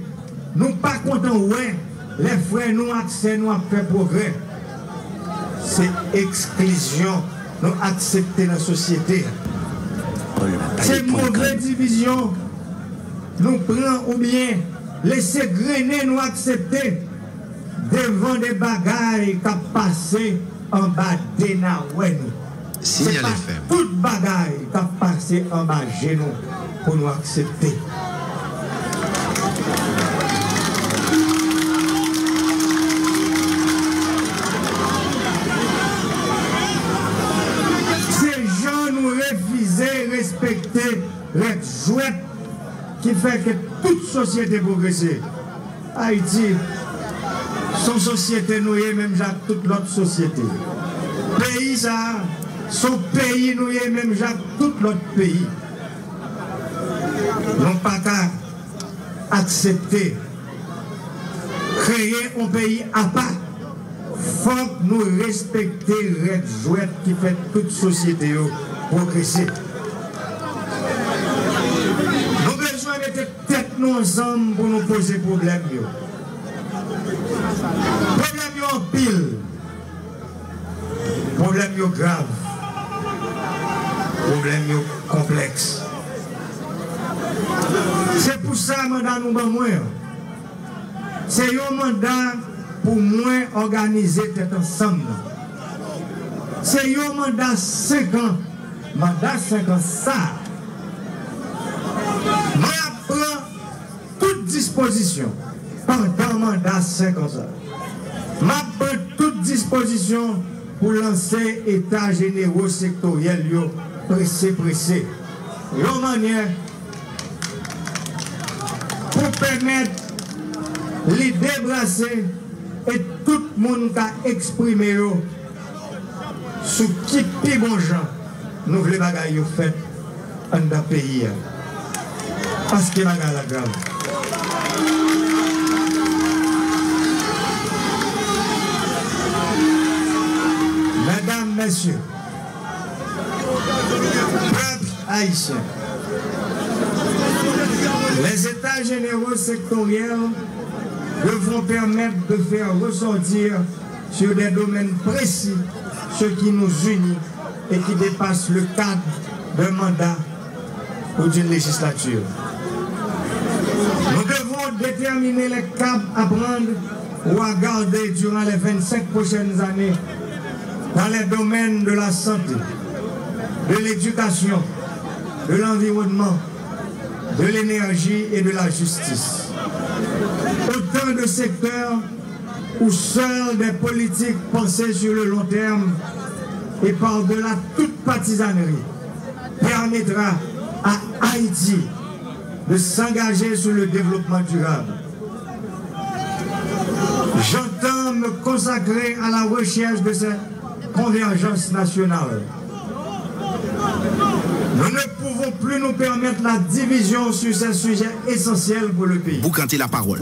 nous pas contents, ouais, les frères nous accès, nous à faire progrès. C'est exclusion, nous accepter dans la société. C'est mauvaise division, nous prenons ou bien laisser grainer, nous accepter. devant des bagailles qui passé en bas d'Enawen. Signal FM. Toute bagaille qui passé en bas de nous pour nous accepter. Ces gens nous refusaient respecter les jouets qui fait que toute société progresse. Haïti, son société nous est même Jacques toute l'autre société. Pays ça, son pays nous est même Jacques tout l'autre pays. Non pas qu'à accepter, créer un pays à part. Faut que nous respecter les jouets qui fait toute société progresser. Nous avons besoin de mettre tête nous ensemble pour nous poser problème. Problème en pile. Problème grave. Problème complexe. C'est pour ça que mandat nous avons moins. C'est un mandat pour moins organiser tête ensemble. C'est un mandat 5 ans. Mandat 5 ans, ça. Moi, je prends toute disposition pendant mandat 5 ans. Je prends toute disposition pour lancer état généraux sectoriel pressé. Une manière pour permettre les débrasser et tout le monde qui a exprimé sur qui plus bon gens nous voulons bagaille fait dans le pays. Parce que bagaille la grave. Mesdames, messieurs, peuple haïtien, les états généraux sectoriels devront permettre de faire ressortir sur des domaines précis ce qui nous unit et qui dépasse le cadre d'un mandat ou d'une législature. Nous devons déterminer les caps à prendre ou à garder durant les 25 prochaines années dans les domaines de la santé, de l'éducation, de l'environnement, de l'énergie et de la justice. Autant de secteurs où seules des politiques pensées sur le long terme et par-delà toute partisanerie permettra à Haïti de s'engager sur le développement durable. J'entends me consacrer à la recherche de cette convergence nationale. Nous ne pouvons plus nous permettre la division sur ces sujets essentiels pour le pays. Vous cantez la parole.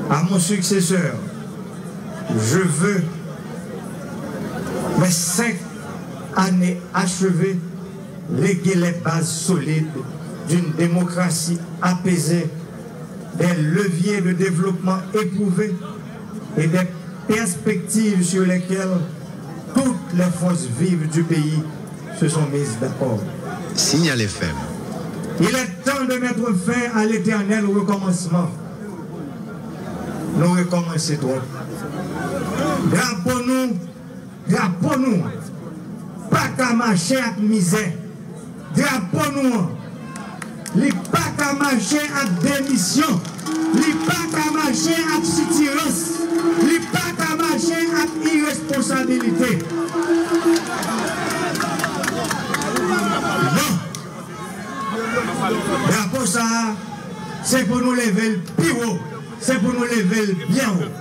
À mon successeur, je veux mes 5 années achevées léguer les bases solides d'une démocratie apaisée, des leviers de développement éprouvés et des perspectives sur lesquelles toutes les forces vives du pays se sont mises d'accord. Signal FM. Il est temps de mettre fin à l'éternel recommencement. Nous recommençons trop. Drapeau-nous, pas qu'à marcher avec misère. Drapeau-nous, li pas qu'à marcher avec démission. Li pas qu'à marcher avec soutirance. Li pas qu'à marcher avec irresponsabilité. Non. Drapeau ça, c'est pour nous lever le plus haut. C'est pour nous lever le bien haut.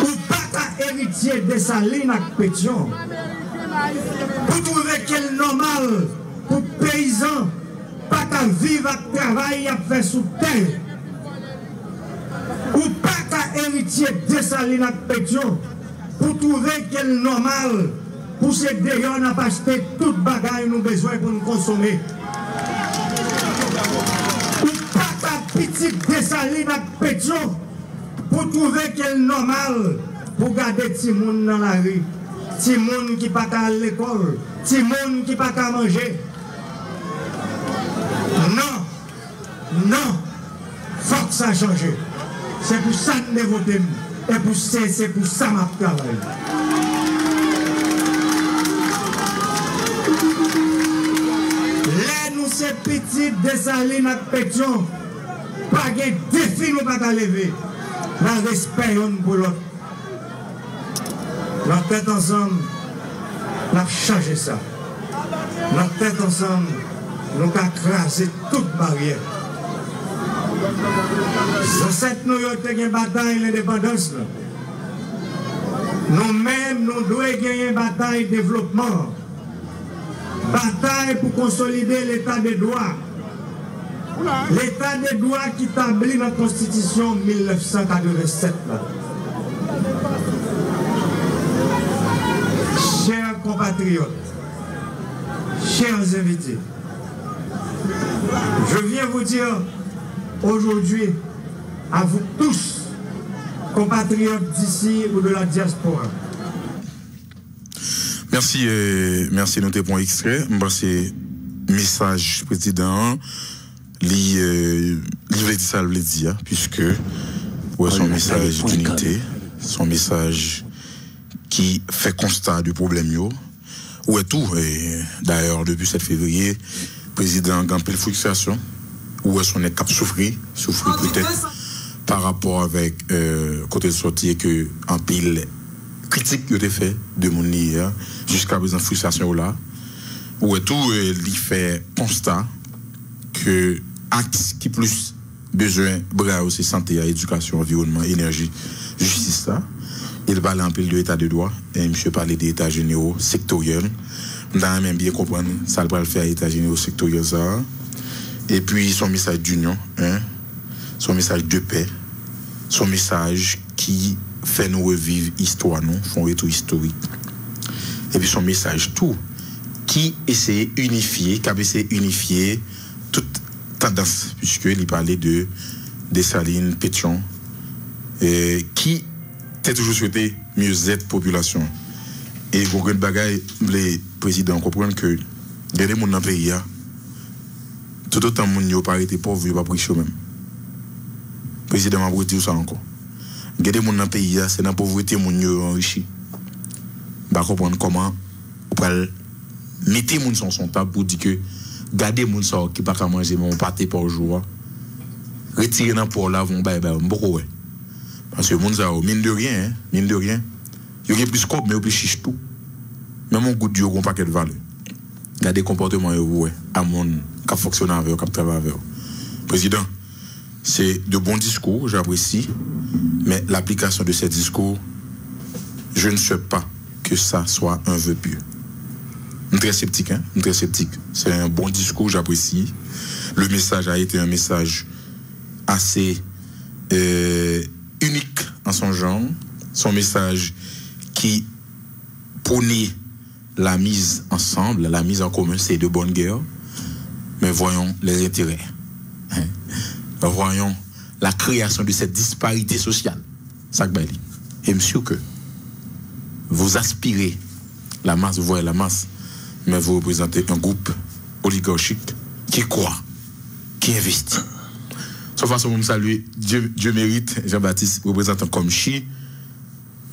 Ou pas qu'à héritier de Saline avec Pétion. Pour trouver quel normal pour paysans, pas qu'à vivre avec travail à faire sous terre. Ou pas qu'à héritier de Saline avec Pétion. Pour trouver quel normal pour ces d'ailleurs n'a pas acheté toute bagaille nous besoin pour nous consommer. Ou pas qu'à petit Dessaline avec Pétion pour trouver quel normal pour garder petit monde dans la rue. Petit monde qui pas à l'école, petit monde qui pas à manger. Non. Non, faut que ça change. C'est pour ça que nous votons. Et c'est pour ça que je travaille. Là, nous sommes petits, Dessalines et Pétion. Pas de défi, nous ne pas lever. Dans respect pour l'autre. Notre tête ensemble, nous avons changé ça. Notre tête ensemble, nous avons crasé toute barrière. Dans cette nous avons une bataille de l'indépendance. Nous-mêmes, nous devons gagner une bataille de développement. Bataille pour consolider l'état de droit. L'état de droit qui établit la Constitution 1987. Chers compatriotes, chers invités, je viens vous dire aujourd'hui à vous tous, compatriotes d'ici ou de la diaspora. Merci, merci de notre point extrait. C'est message président. Il veut dire ça, il veut dire, puisque son message d'unité, son message qui fait constat du problème. Où est tout? D'ailleurs, depuis 7 février, le président a une pile frustration. Où est-ce qu'on est cap souffrir peut-être par rapport avec côté de sortie que en pile critique que tu fait de mon hier jusqu'à présent frustration là. Où est tout? Il fait constat que acte qui plus besoin bras c'est santé, éducation, environnement, énergie, justice ça. Il parle en pile de l'état de droit et monsieur parlait des états généraux sectoriels. On a même bien comprendre ça va le faire état généraux sectoriels ça. Et puis son message d'union, hein, son message de paix, son message qui fait nous revivre l'histoire, non, son retour historique. Et puis son message tout qui essaie d'unifier, qui a essayé d'unifier toute tendance, puisqu'il parlait de Dessalines, Pétion, qui a toujours souhaité mieux être population. Et pour une bagaille, les présidents comprennent que les gens dans le pays, tout autant que les gens pas été pauvres, ils ne pas prêcher même. Le président m'a dit ça encore. Les gens dans le pays, c'est dans la pauvreté que les gens enrichis. Je ne comprends pas comment on peut mettre les gens sur son table pour dire que garder les gens qui ne peuvent pas manger, mais on pâté par jour. Retirer dans le port là, on va beaucoup. Parce que les gens, mine de rien, ils ont plus de scope, mais ils ont plus chiche tout. Même un goût de Dieu, ils n'ont pas de valeur. Il y a des comportements à mon qui fonctionnent avec eux, qui travaillent avec eux. Président, c'est de bons discours, j'apprécie, mais l'application de ces discours, je ne souhaite pas que ça soit un vœu pieux. Je suis très sceptique, hein? Je suis très sceptique. C'est un bon discours, j'apprécie. Le message a été un message assez unique en son genre. Son message qui prônait la mise ensemble, la mise en commun, c'est de bonne guerre. Mais voyons les intérêts. Hein? Voyons la création de cette disparité sociale. Ça que et monsieur que vous aspirez la masse, vous voyez la masse, mais vous représentez un groupe oligarchique qui croit, qui investit. Sauf façon, vous me saluez, Dieu mérite, Jean-Baptiste, représentant comme Chi.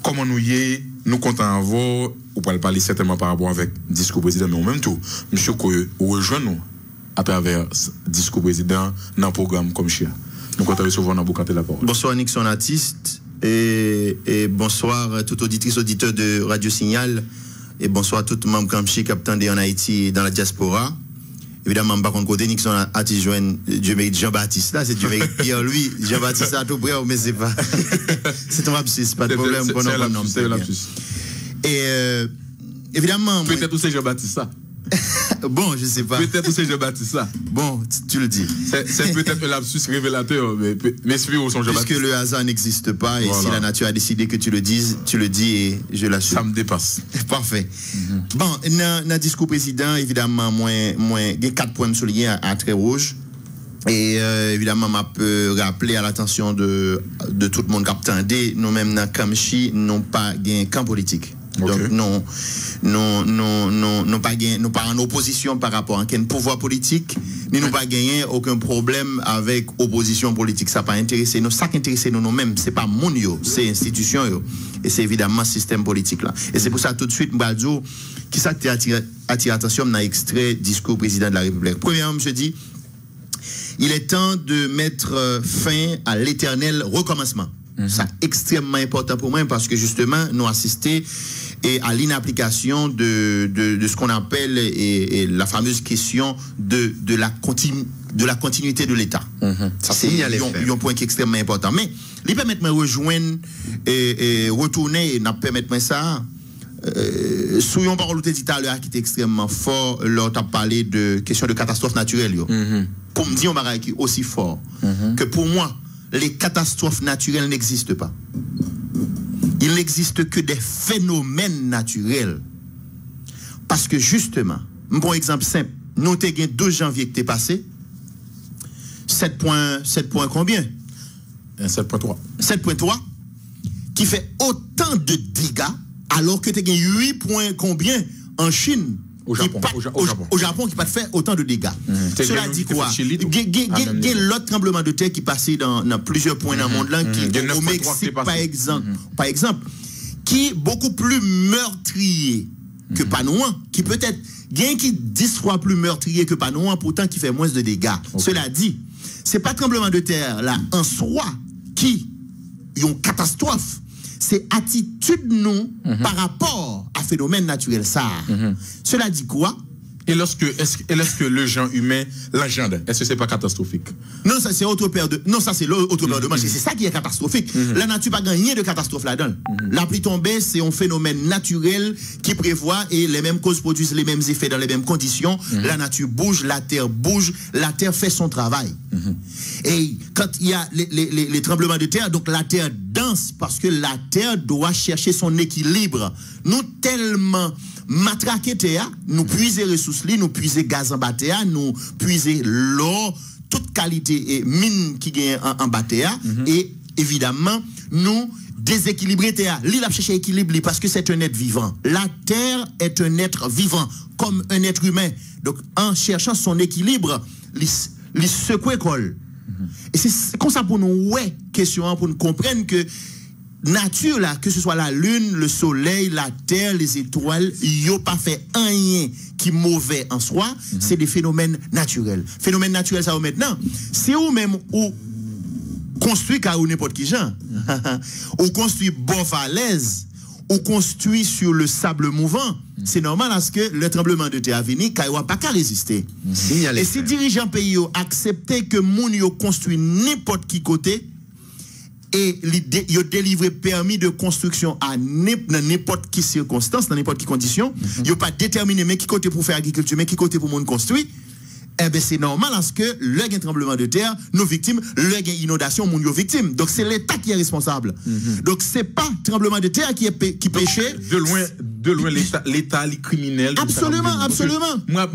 Comment nous y est, nous comptons avoir, on peut parler certainement par rapport avec le discours président, mais en même temps, monsieur, vous rejoignez nous à travers le discours président dans le programme comme Chi. Nous comptons recevoir dans Boucanté la parole. Bonsoir Nixon Artiste et bonsoir tout auditrice, auditeur de Radio Signal et bonsoir tout membre Kamchi qui attendent en Haïti et dans la diaspora. Évidemment, par contre, côté Nixon Artiste joint Dieu mérite Jean-Baptiste. Là, c'est Dieu mérite Pierre lui, Jean-Baptiste à tout près, mais c'est pas. C'est un lapsus, pas de problème pour nous. C'est un lapsus. Et évidemment. Peut-être que c'est Jean-Baptiste ça. Bon, je sais pas. Peut-être que c'est Jean-Baptiste ça. Bon, tu le dis. C'est peut-être un lapsus révélateur, mais suivez son Jean-Baptiste. Puisque le hasard n'existe pas, et voilà. Si la nature a décidé que tu le dis et je l'assume. Ça me dépasse. Parfait. Bon, dans le discours président, évidemment, il y a 4 points soulignés à très rouge. Et évidemment, je peux rappeler à l'attention de tout le monde qui attendait, nous-mêmes dans Kamchi, n'ont pas un camp politique. Donc, non pas en opposition par rapport à un pouvoir politique, ni nous pas gagner aucun problème avec opposition politique. Ça pas intéressé nous. Ça qui intéresse nous-mêmes, c'est pas mon yo, c'est institution yo. Et c'est évidemment système politique là. Et c'est pour ça tout de suite, Mbadjo, qui ça attire attention dans l'extrait discours président de la République. Premièrement, je dis, il est temps de mettre fin à l'éternel recommencement. C'est extrêmement important pour moi parce que justement, nous assistons à l'inapplication de ce qu'on appelle la fameuse question de la continuité de l'État. Ça, c'est un point qui est extrêmement important. Mais, il permet de me rejoindre et retourner et n'a permettre ça. Souillon parole tout à l'heure qui était extrêmement fort, lors t'as parlé de question de catastrophe naturelle. Pour me dire un bagage qui est aussi fort que pour moi, les catastrophes naturelles n'existent pas. Il n'existe que des phénomènes naturels. Parce que justement, un bon exemple simple, nous avons 2 janvier qui est passé, 7 points combien? 7.3. 7.3, qui fait autant de dégâts, alors que tu as 8 points combien en Chine? Au Japon, qui pas fait autant de dégâts. Cela dit quoi? Il y a l'autre tremblement de terre qui passait dans plusieurs points dans le monde là, qui est au Mexique par exemple, qui est beaucoup plus meurtrier que Panouan, qui peut-être gain qui 10 fois plus meurtrier que Panouan, pourtant qui fait moins de dégâts. Cela dit, c'est pas tremblement de terre là en soi qui est une catastrophe. C'est attitude nous par rapport à phénomène naturel ça. Cela dit quoi? Et est-ce que le genre humain l'engendre? Est-ce que c'est pas catastrophique? Non, ça c'est autre paire de. Non, ça c'est l'autre paire de manches. C'est ça qui est catastrophique. La nature pas gagné de catastrophe là-dedans. La pluie tombée, c'est un phénomène naturel qui prévoit et les mêmes causes produisent les mêmes effets dans les mêmes conditions. La nature bouge, la terre fait son travail. Et quand il y a les tremblements de terre, donc la terre danse parce que la terre doit chercher son équilibre. Nous tellement matraquer terre, nous puiser ressources, nous puiser gaz en bas terre, nous puiser l'or, toute qualité et mine qui gagne en bas terre, et évidemment, nous déséquilibrer terre. L'île a cherché équilibre parce que c'est un être vivant. La terre est un être vivant, comme un être humain. Donc, en cherchant son équilibre, il secoue colle. Et c'est comme ça pour nous, question, pour nous comprendre que nature là, que ce soit la lune, le soleil, la terre, les étoiles, ils n'ont pas fait rien qui est mauvais en soi, c'est des phénomènes naturels. Phénomènes naturels, ça va maintenant. C'est où même où construit car ou n'importe qui genre, ou construit bord falaise, ou construit sur le sable mouvant, c'est normal parce que le tremblement de terre à venir, car il n'y pas qu'à résister. Et si dirigeants pays acceptent que moun yo construit n'importe qui côté, et ils ont délivré permis de construction à n'importe qui circonstance, dans n'importe qui condition, ils n'ont pas déterminé mais qui côté pour faire agriculture, mais qui côté pour monde construire. Eh bien, c'est normal parce que le gain tremblement de terre, nos victimes, le gain inondation, nos victimes. Donc, c'est l'État qui est responsable. Donc, c'est pas tremblement de terre qui péché. De loin, l'État, les criminels. Absolument. Moi,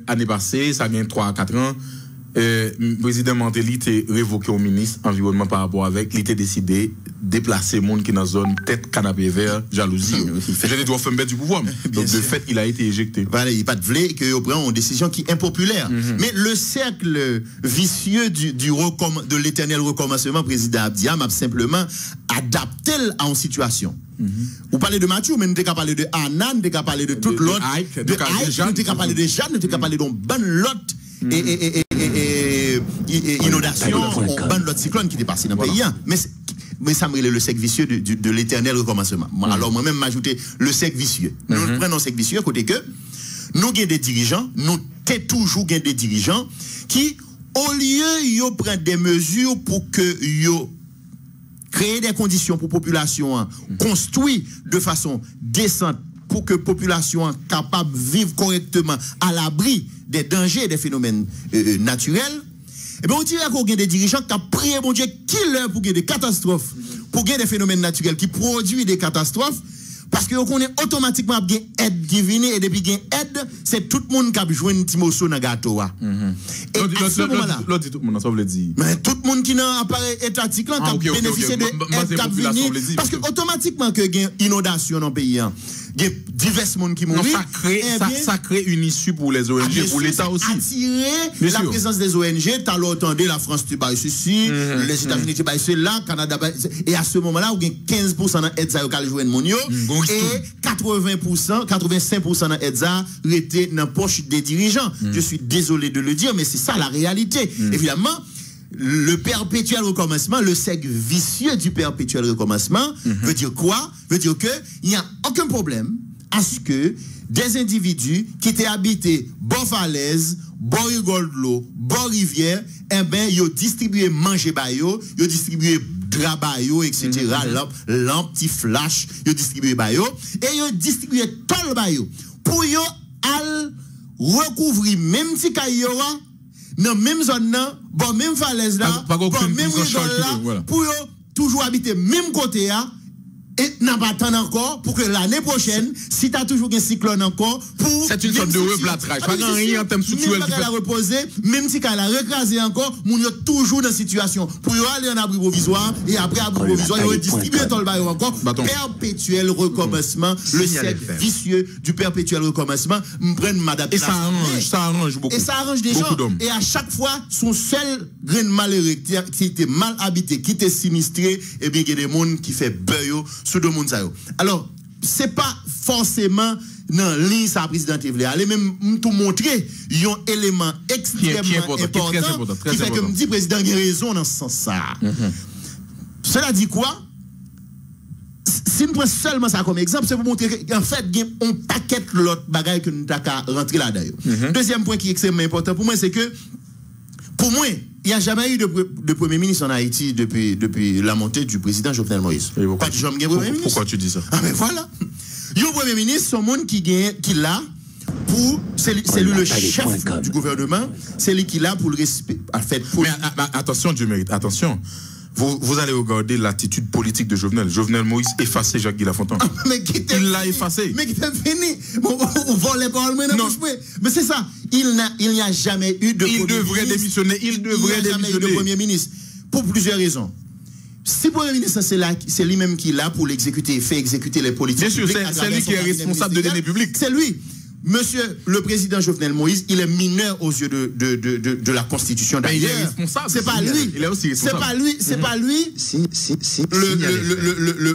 année passée, ça vient 3 à 4 ans. Le président Mantelli était révoqué au ministre environnement par rapport avec, il était décidé de déplacer le monde qui est dans la zone tête canapé vert, jalousie. Je dois faire mettre du pouvoir. Donc de fait, il a été éjecté. Voilà, il n'y a pas de blé que prend une décision qui est impopulaire. Mais le cercle vicieux de l'éternel recommencement, président Abdiam, a simplement adapté à une situation. Vous parlez de Mathieu, mais nous t'es qu'à parler de Anan, nous t'es qu'à parler de toute l'autre, de Aïk, nous t'es qu'à parler de Jeanne, nous t'es qu'à parler d'une bonne lot et inondation, bonne lot cyclone qui est passé dans le pays. Mais ça me relève le cercle vicieux de l'éternel recommencement. Alors moi-même m'ajouter le cercle vicieux. Nous prenons le cercle vicieux côté que nous avons des dirigeants, nous t'es toujours des dirigeants qui, au lieu de prendre des mesures pour que créer des conditions pour la population construire de façon décente pour que la population capable de vivre correctement à l'abri des dangers et des phénomènes naturels, et bien on dirait qu'on a des dirigeants qui ont prié mon Dieu qui leur pour qu'il y ait des catastrophes, pour qu'il y ait des phénomènes naturels qui produisent des catastrophes, Parce que on connaît automatiquement bien aide qui vient et depuis bien aide, c'est tout le monde qui a joué un petit morceau dans gâteau. Et à ce moment-là, l'autre tout le monde ça veut dire. mais tout le monde qui n'a appareil étatique là qui a bénéficié de aide qui a venu parce que automatiquement que gain inondation dans le pays, il y a divers monde qui mourent. Ça crée une issue pour les ONG, pour l'État aussi. Attirer la présence des ONG, t'as l'entendu la France tu baille ceci, les États-Unis tu baille cela, Canada et à ce moment-là, il y a 15% d'aide ça qui jouer mon yo et 80%, 85% d'aide ça était dans la poche des dirigeants. Je suis désolé de le dire, mais c'est ça la réalité. Évidemment, le perpétuel recommencement, le cercle vicieux du perpétuel recommencement veut dire quoi? Veut dire que il n'y a aucun problème à ce que des individus qui étaient habités bord falaise, bord rigole de l'eau, bord rivière, eh ben, ils ont distribué manger bayo, ils ont distribué drap bayo, etc. Lampe, petit flash, ils ont distribué bayo, et ils ont distribué tol bayo. Pour yo al recouvrir même si kayoa, dans même zone là, bon même falaise là, bon même rigole là, pour yo toujours habiter même côté là. Et n'a pas attendre encore pour que l'année prochaine, si tu as toujours un cyclone encore, pour. C'est une sorte de replâtrage. Pas grand rien en termes structurels. Même si elle a reposé, même si elle a recrasé encore, moun yo toujours dans la situation. Pour y aller en abri provisoire, et après abri provisoire, ils distribuent tout le bail encore. Perpétuel recommencement, le cercle vicieux du perpétuel recommencement, m'prenne m'adapter. Et ça arrange beaucoup. Et ça arrange des gens. Et à chaque fois, son seul grain malheureux qui était mal habité, qui était sinistré, et bien il y a des gens qui fait beurre sous de monde. Alors, c'est pas forcément dans ligne sa présidente voulait aller même tout montrer un élément extrêmement important qui fait que me dit président a raison dans ce sens ça. Cela dit quoi? Si nous prenons seulement ça comme exemple, c'est pour montrer qu'en fait, il y a un paquet de l'autre bagaille que nous avons rentré là d'ailleurs. Deuxième point qui est extrêmement important pour moi, c'est que pour moi, il n'y a jamais eu de Premier ministre en Haïti depuis la montée du président Jovenel Moïse. Pas de Premier ministre. Pourquoi tu dis ça? Ah ben voilà. Il y a un Premier ministre, son monde qui l'a pour. C'est lui le chef du gouvernement, c'est lui qui l'a pour le respect. Mais attention, Dieu mérite, attention. Vous allez regarder l'attitude politique de Jovenel. Jovenel Moïse effacé Jacques-Guy Lafontaine. Il l'a effacé. Mais qui t'a fini. On vole les paroles, mais c'est ça. Il n'y a jamais eu de Il devrait démissionner. Il devrait démissionner. De Premier ministre. Pour plusieurs raisons. Si le Premier ministre, c'est lui-même qui l'a pour l'exécuter, fait exécuter les politiques. Bien sûr, c'est lui qui est responsable de données publiques. C'est lui. Monsieur le président Jovenel Moïse, il est mineur aux yeux de la Constitution. Mais il est responsable. C'est pas lui. Il est aussi responsable. C'est pas lui.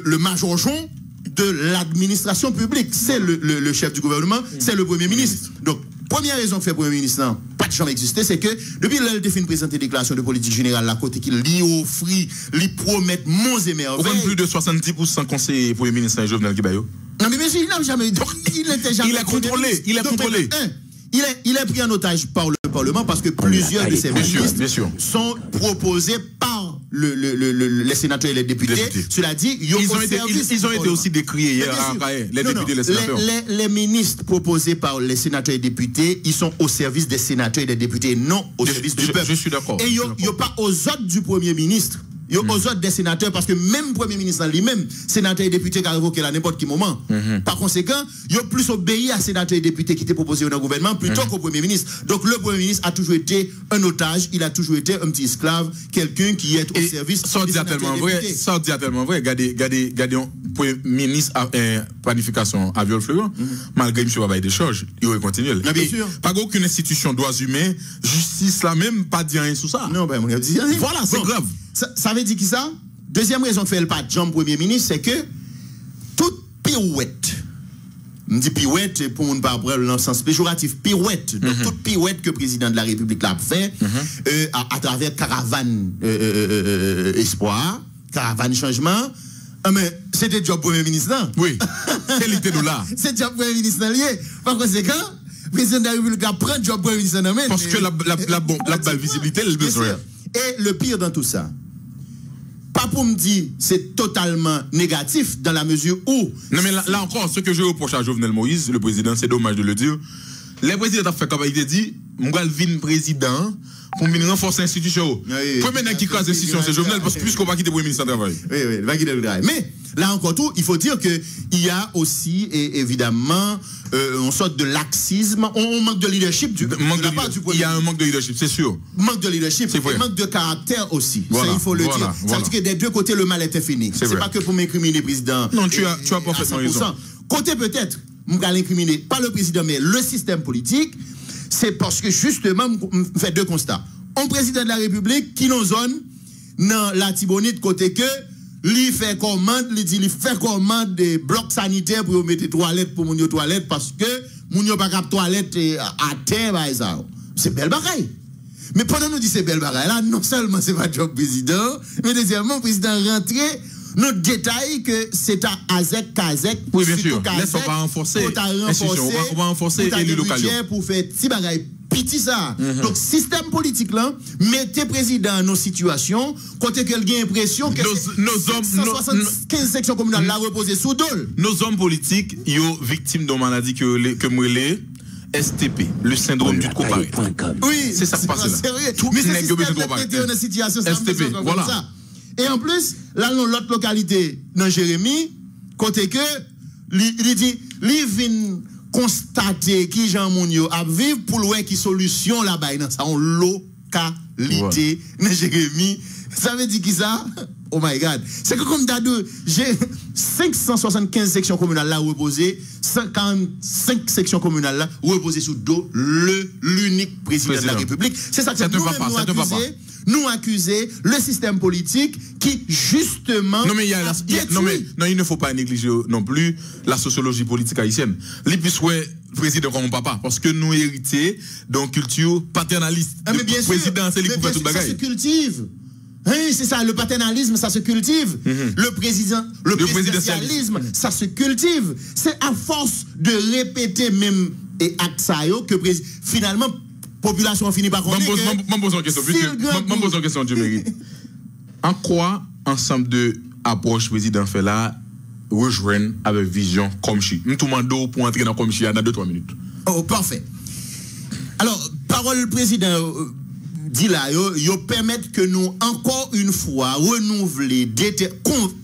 Le majorjon de l'administration publique. C'est le chef du gouvernement. C'est le Premier ministre. Donc, première raison que fait le Premier ministre, non, pas de chambre exister, c'est que depuis qu'il a fait une présenter déclaration de politique générale, à côté qu'il lui offre, lui promet monts et merveilles. Plus de 70% conseillers Premier ministre Jovenel Guibayo. Non, mais monsieur, il n'a jamais eu. Il était jamais. Il est contrôlé. Il est contrôlé. Il est pris en otage par le Parlement parce que plusieurs de ses ministres sont proposés par les sénateurs et les députés. Cela dit, ils ont été aussi décriés hier à les députés et les sénateurs. Les ministres proposés par les sénateurs et députés, ils sont au service des sénateurs et des députés, non au service du peuple. Je suis d'accord. Et ils n'ont pas aux ordres du Premier ministre. Aux autres des sénateurs, parce que même Premier ministre lui-même, sénateur et député qui a révoqué à n'importe quel moment. Par conséquent, il a plus obéi à sénateur et député qui étaient proposés dans le gouvernement plutôt qu'au Premier ministre. Donc le Premier ministre a toujours été un otage, il a toujours été un petit esclave, quelqu'un qui est au service des sénateurs et députés. Ça dit tellement vrai. Regardez un Premier ministre à planification à viol-flagrant, malgré M. Babaye des charges, il va continuer. Bien sûr. Pas aucune institution droits humains, justice là même, pas dire rien sur ça. Non, ben, on a dit rien. Voilà, c'est grave. Ça veut dire qui ça? Deuxième raison que fait le pas de Jean Premier ministre, c'est que toute pirouette, je dis pirouette pour ne pas prendre le sens péjoratif, pirouette, donc toute pirouette que le président de la République l'a fait à travers caravane espoir, caravane changement, mais c'était job Premier ministre, non? Oui, c'est l'idée de là. C'est job Premier ministre lié. Par conséquent, le président de la République a pris job Premier ministre. Parce que la visibilité, elle besoin. Et le pire dans tout ça, pas pour me dire c'est totalement négatif dans la mesure où... Non mais là encore, ce que je reproche à Jovenel Moïse, le président, c'est dommage de le dire, les présidents ont fait comme il dit, m'gal vin président pour venir renforcer l'institution. Premier qui crase l'institution c'est Jovenel parce que plus qu'on va quitter le ministre du travail. Oui, il va quitter le travail. Mais là encore tout, il faut dire que il y a aussi évidemment une sorte de laxisme, on manque de leadership il y a un manque de leadership, c'est sûr. Manque de leadership, et manque de caractère aussi. Voilà, ça il faut le dire. Ça veut dire que des deux côtés le mal était fini. C'est pas que pour m'incriminer le président. Non, tu as parfaitement raison. Côté peut-être m'gal incriminer pas le président mais le système politique, c'est parce que justement on fait deux constats. Un président de la République qui nous zone dans la Tibonite côté que lui fait commande, il fait commande des blocs sanitaires pour mettre toilettes pour mon toilette parce que mon pas cap toilette à terre par ça. C'est belle bagaille. Mais pendant nous dit c'est belle bagaille là, non seulement c'est pas job président, mais deuxièmement président rentré notre détail que c'est à Azek Kazek. Oui, bien sûr. Laisse-moi pas renforcer. On va renforcer l'élu local. Pour faire petit bagaille petit ça. Donc système politique là, mettez président dans nos situations, côté qu'elle a l'impression que nos hommes 15 sections communales la reposer sous dol. Nos hommes politiques, ils sont victimes d'une maladie que moi les STP, le syndrome du comparé. Oui, c'est ça qui passe là. Tout mais c'est dans une situation STP, voilà. Ça. Et en plus, là, dans l'autre localité, dans Jérémy, côté que, il dit, il vient constater qui Jean Mounio a vivre pour le qui solution là-bas, dans sa localité, dans Jérémy. Ça veut dire qui ça? Oh my God. C'est que comme d'ado, j'ai 575 sections communales là reposées, 55 sections communales là reposées sous dos l'unique président de la République. C'est ça que nous accuser le système politique qui justement non mais il ne faut pas négliger non plus la sociologie politique haïtienne. Les plus président comme mon papa parce que nous héritons d'une culture paternaliste. Mais bien sûr, président c'est lui pour faire toute bagaille. Ça se cultive. Oui, c'est ça, le paternalisme, ça se cultive. Le présidentialisme, ça se cultive. C'est à force de répéter même et Aksayo que finalement population finit par comprendre. Je pose une question, Dieu mérite. En quoi ensemble de approche président fait là rejoignent avec vision comme chi? Nous tout demandons pour entrer dans comme chi dans 2-3 minutes. Oh, parfait. Alors, parole président dit là, yo permettre que nous encore une fois renouveler des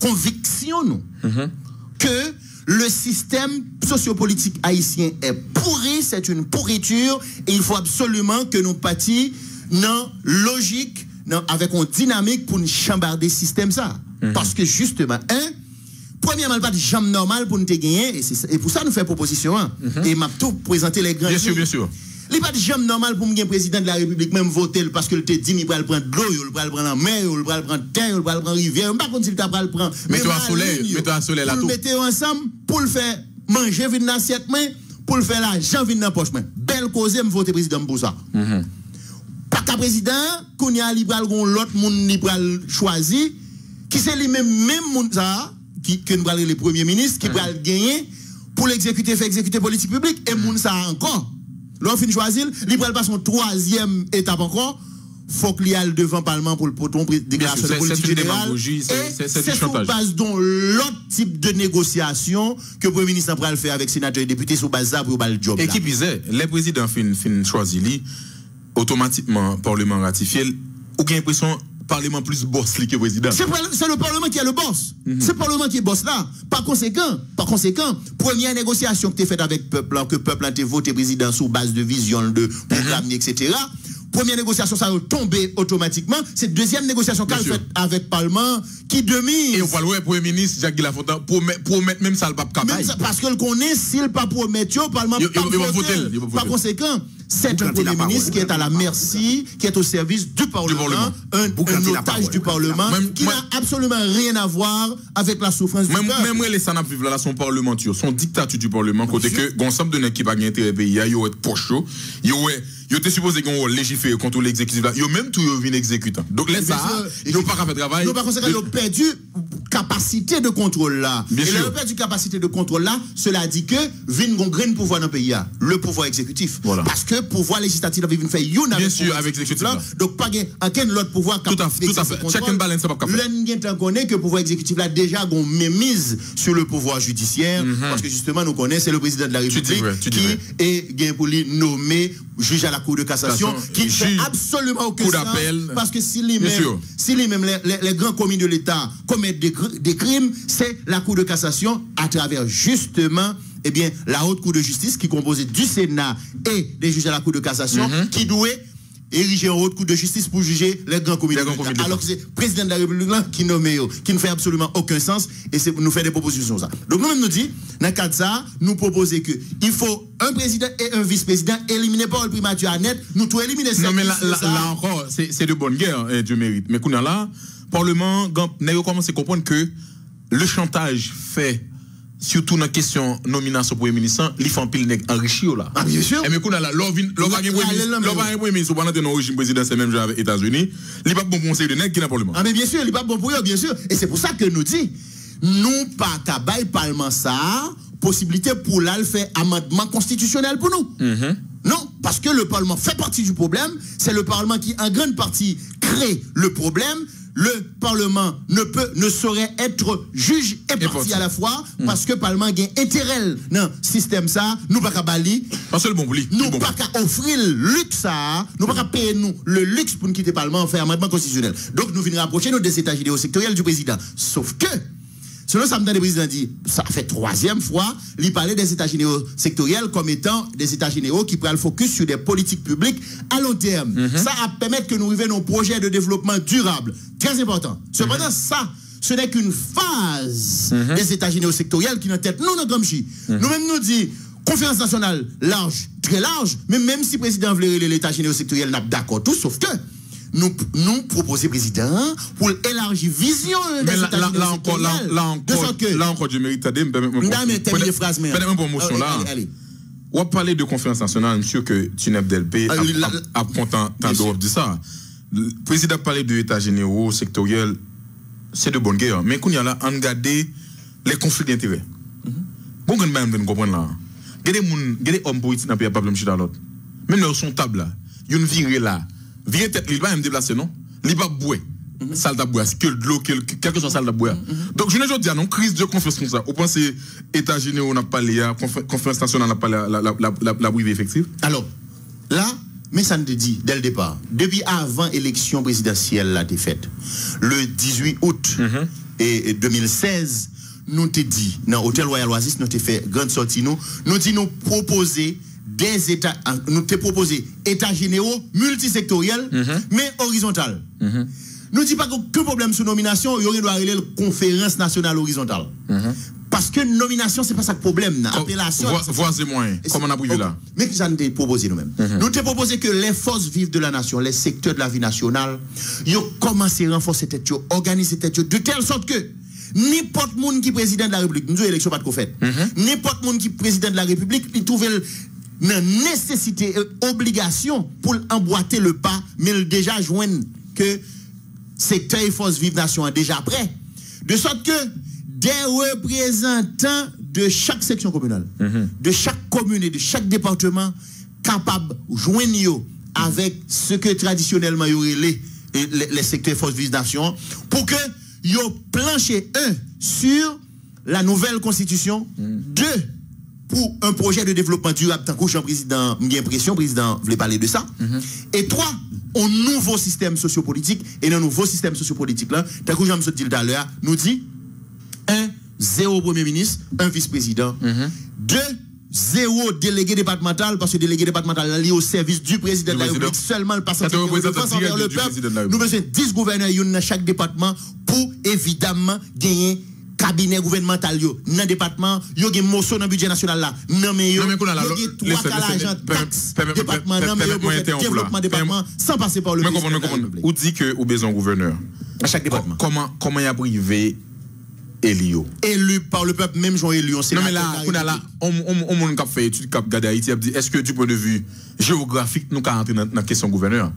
convictions que le système sociopolitique haïtien est pourri, c'est une pourriture et il faut absolument que nous partions dans logique, avec une dynamique pour nous chambarder le système ça. Parce que justement, premièrement, pas de jambe normale pour nous gagner et pour ça nous fait proposition et m'a tout présenter les grands. Bien sûr, bien sûr. Il n'y a pas de jambe normale pour un président de la République même voter parce que le te dit il va prendre de l'eau, il va prendre la mer, il va prendre terre, il va prendre rivière, je ne sais pas quand il va prendre. Mettez-toi à soleil là tout. Mettez ensemble pour le faire manger vin dans assiette main, pour le faire l'argent vin dans poche main. Belle cause me voter président pour ça. Pas qu'à président, qu'on y a libéral l'autre monde libéral choisi qui c'est lui même monde ça qui que nous parler les premiers ministres qui va gagner pour l'exécuter faire exécuter politique publique et monde ça encore. L'on fin choisir, il va passer son troisième étape encore. Faut qu'il y ait devant le Parlement pour le poton déclaration de politique générale. C'est sur base de l'autre type de négociation que le Premier ministre va le faire avec sénateurs et députés sur base de pour le job. Et qui disait, les présidents fin choisir automatiquement Parlement ratifié, ou bien l'impression Parlement plus boss que le président. C'est le Parlement qui est le boss. C'est le Parlement qui est boss là. Par conséquent, première négociation que tu as faite avec le peuple, que le peuple a voté président sous base de vision, de programme, etc. Première négociation, ça a tombé automatiquement. C'est deuxième négociation qu'elle fait avec le Parlement qui domine. Et on parle, Premier ministre Jacques Lafontaine, promettre même ça le pape Kabaye. Parce que le connaît, s'il pas promet, le Parlement va voter. Par conséquent, c'est un Premier ministre qui est à la merci, qui est au service du Parlement, un otage du Parlement, qui n'a absolument rien à voir avec la souffrance du peuple. Même les sanap vivent là, son parlementaire, son dictature du Parlement, côté que, ensemble de qui pas gagner intérêt pays, il y a poche, il était supposé qu'on légifère contre l'exécutif là, il même tout vient exécutant. Donc là ça, il n'a pas fait travail. Donc par conséquent, il a perdu capacité de contrôle là. Bien et sûr. le perd du capacité de contrôle là, cela dit que vient un grand pouvoir dans le pays, le pouvoir exécutif. Voilà. Parce que pouvoir législatif vient faire Bien sûr, avec l'exécutif là. Donc pas aucun autre pouvoir Tout à fait. Check and balance, ça pas capable. L'un connaît que le pouvoir exécutif là déjà gon mémise sur le pouvoir judiciaire parce que justement nous connaissons c'est le président de la République qui est pour lui nommé juge à la Cour de cassation qui ne fait absolument aucun sens parce que si lui-même les grands commis de l'État commettent des crimes, c'est la Cour de cassation à travers justement la haute cour de justice qui est composée du Sénat et des juges à la Cour de cassation qui doit ériger en haute cour de justice pour juger les grands commis de l'État. Alors que c'est le président de la République là qui nomme qui ne fait absolument aucun sens et c'est nous fait des propositions ça. Donc nous-mêmes nous dit dans le cadre de ça, nous proposons que il faut un président et un vice-président éliminer par le primature à net, nous tout éliminer ça. Non mais là encore c'est de bonne guerre Dieu mérite. Mais qu'on a là Parlement n'a commencé à comprendre que le chantage fait surtout dans la question nomination pour premier ministre, il faut un pile nèg enrichi là. Ah bien sûr. Et mais qu'on a là, l'on va premier ministre pendant que régime présidentiel même avec les États-Unis, il pas bon conseil de nèg qui dans parlement. Ah mais bien sûr, il pas bon pour eux bien sûr. Et c'est pour ça que nous dit nous pas tabac parlement ça possibilité pour là le faire amendement constitutionnel pour nous. Non, parce que le Parlement fait partie du problème, c'est le Parlement qui en grande partie crée le problème. Le Parlement ne saurait être juge et parti à la fois parce que le Parlement a intérêt dans le système ça, nous pas qu'à bali, parce que le bon pour lui. Nous pas qu'à offrir le luxe ça, nous pas qu'à payer nous le luxe pour nous quitter le Parlement faire amendement constitutionnel. Donc nous venons rapprocher nous des états généraux sectoriels du président. Sauf que selon ça, le président dit, ça fait 3e fois, il parlait des états généraux sectoriels comme étant des états généraux qui prennent le focus sur des politiques publiques à long terme. Ça va permettre que nous arrivions à un projet de développement durable. Très important. Cependant, ça, ce n'est qu'une phase des états généraux sectoriels qui nous tête nous, notre Gramsci. Nous-mêmes nous dit, conférence nationale large, très large, mais même si le président voulait l'état généraux sectoriel, n'a pas d'accord tout, sauf que nous proposer président pour élargir vision mais là encore je mérite des phrases mais promotion là on parler de conférence nationale monsieur que Tuneb Delpé a content de dire ça le président parler de état généraux sectoriel c'est de bonne guerre mais qu'on y a là on regarde les conflits d'intérêts bon quand même de comprendre là il y a des hommes politiques dans le pays pas même dans l'autre même dans son table là il y a une virée là viens tête il va même déplacer non il va boire salle de boire que de l'eau quelque chose salle de boire donc je ne dis pas non crise de confiance comme ça vous pensez état généraux n'a pas les conférence nationale n'a pas la privée effective alors là mais ça nous dit dès le départ depuis avant élection présidentielle la défaite le 18 août et 2016 nous te dit dans hôtel Royal Oasis nous te fait grande sortie nous dit nous proposer des états, nous te proposé états généraux multisectoriels, mais horizontal. Nous disons pas qu'aucun problème sur nomination, il y aurait doit aller la conférence nationale horizontale. Parce que nomination, c'est pas ça le problème. Appellation. Voici moins. Comment on a privé là? Mais que ça nous proposé nous-mêmes. Nous te proposé que les forces vives de la nation, les secteurs de la vie nationale, ils ont commencé à renforcer tête, organiser tête, de telle sorte que n'importe monde qui est président de la République, nous avons élection pas de fait. N'importe monde qui est président de la République, il trouve nécessité et obligation pour emboîter le pas, mais déjà joindre que secteur et force vive nation est déjà prêt. De sorte que des représentants de chaque section communale, de chaque commune et de chaque département capables de joindre avec ce que traditionnellement y aurait les secteurs et force vive nation pour que y planché sur la nouvelle constitution, 2 pour un projet de développement durable, tant que Jean-Président, j'ai l'impression, président voulait parler de ça. Et 3, un nouveau système sociopolitique. Et dans un nouveau système sociopolitique, là, tant que Jean-Monsieur dit tout à l'heure, nous dit 1, 0 premier ministre, 1 vice-président. 2, 0 délégué départemental, parce que délégué départemental est lié au service du président de la République, seulement le passage envers le peuple. Nous avons 10 gouverneurs dans chaque département pour évidemment gagner cabinet gouvernemental yo dans département yo gen morceau dans budget national là non mais yo gen 3 l'argent taxe département non mais yo développement département sans passer par le ou dit que ou besoin gouverneur à chaque département comment y a privé élu par le peuple même Jean élu non mais là on monde qui fait étude cap garder Haïti a dit est-ce que du point de vue géographique nous ca rentrer dans question gouverneur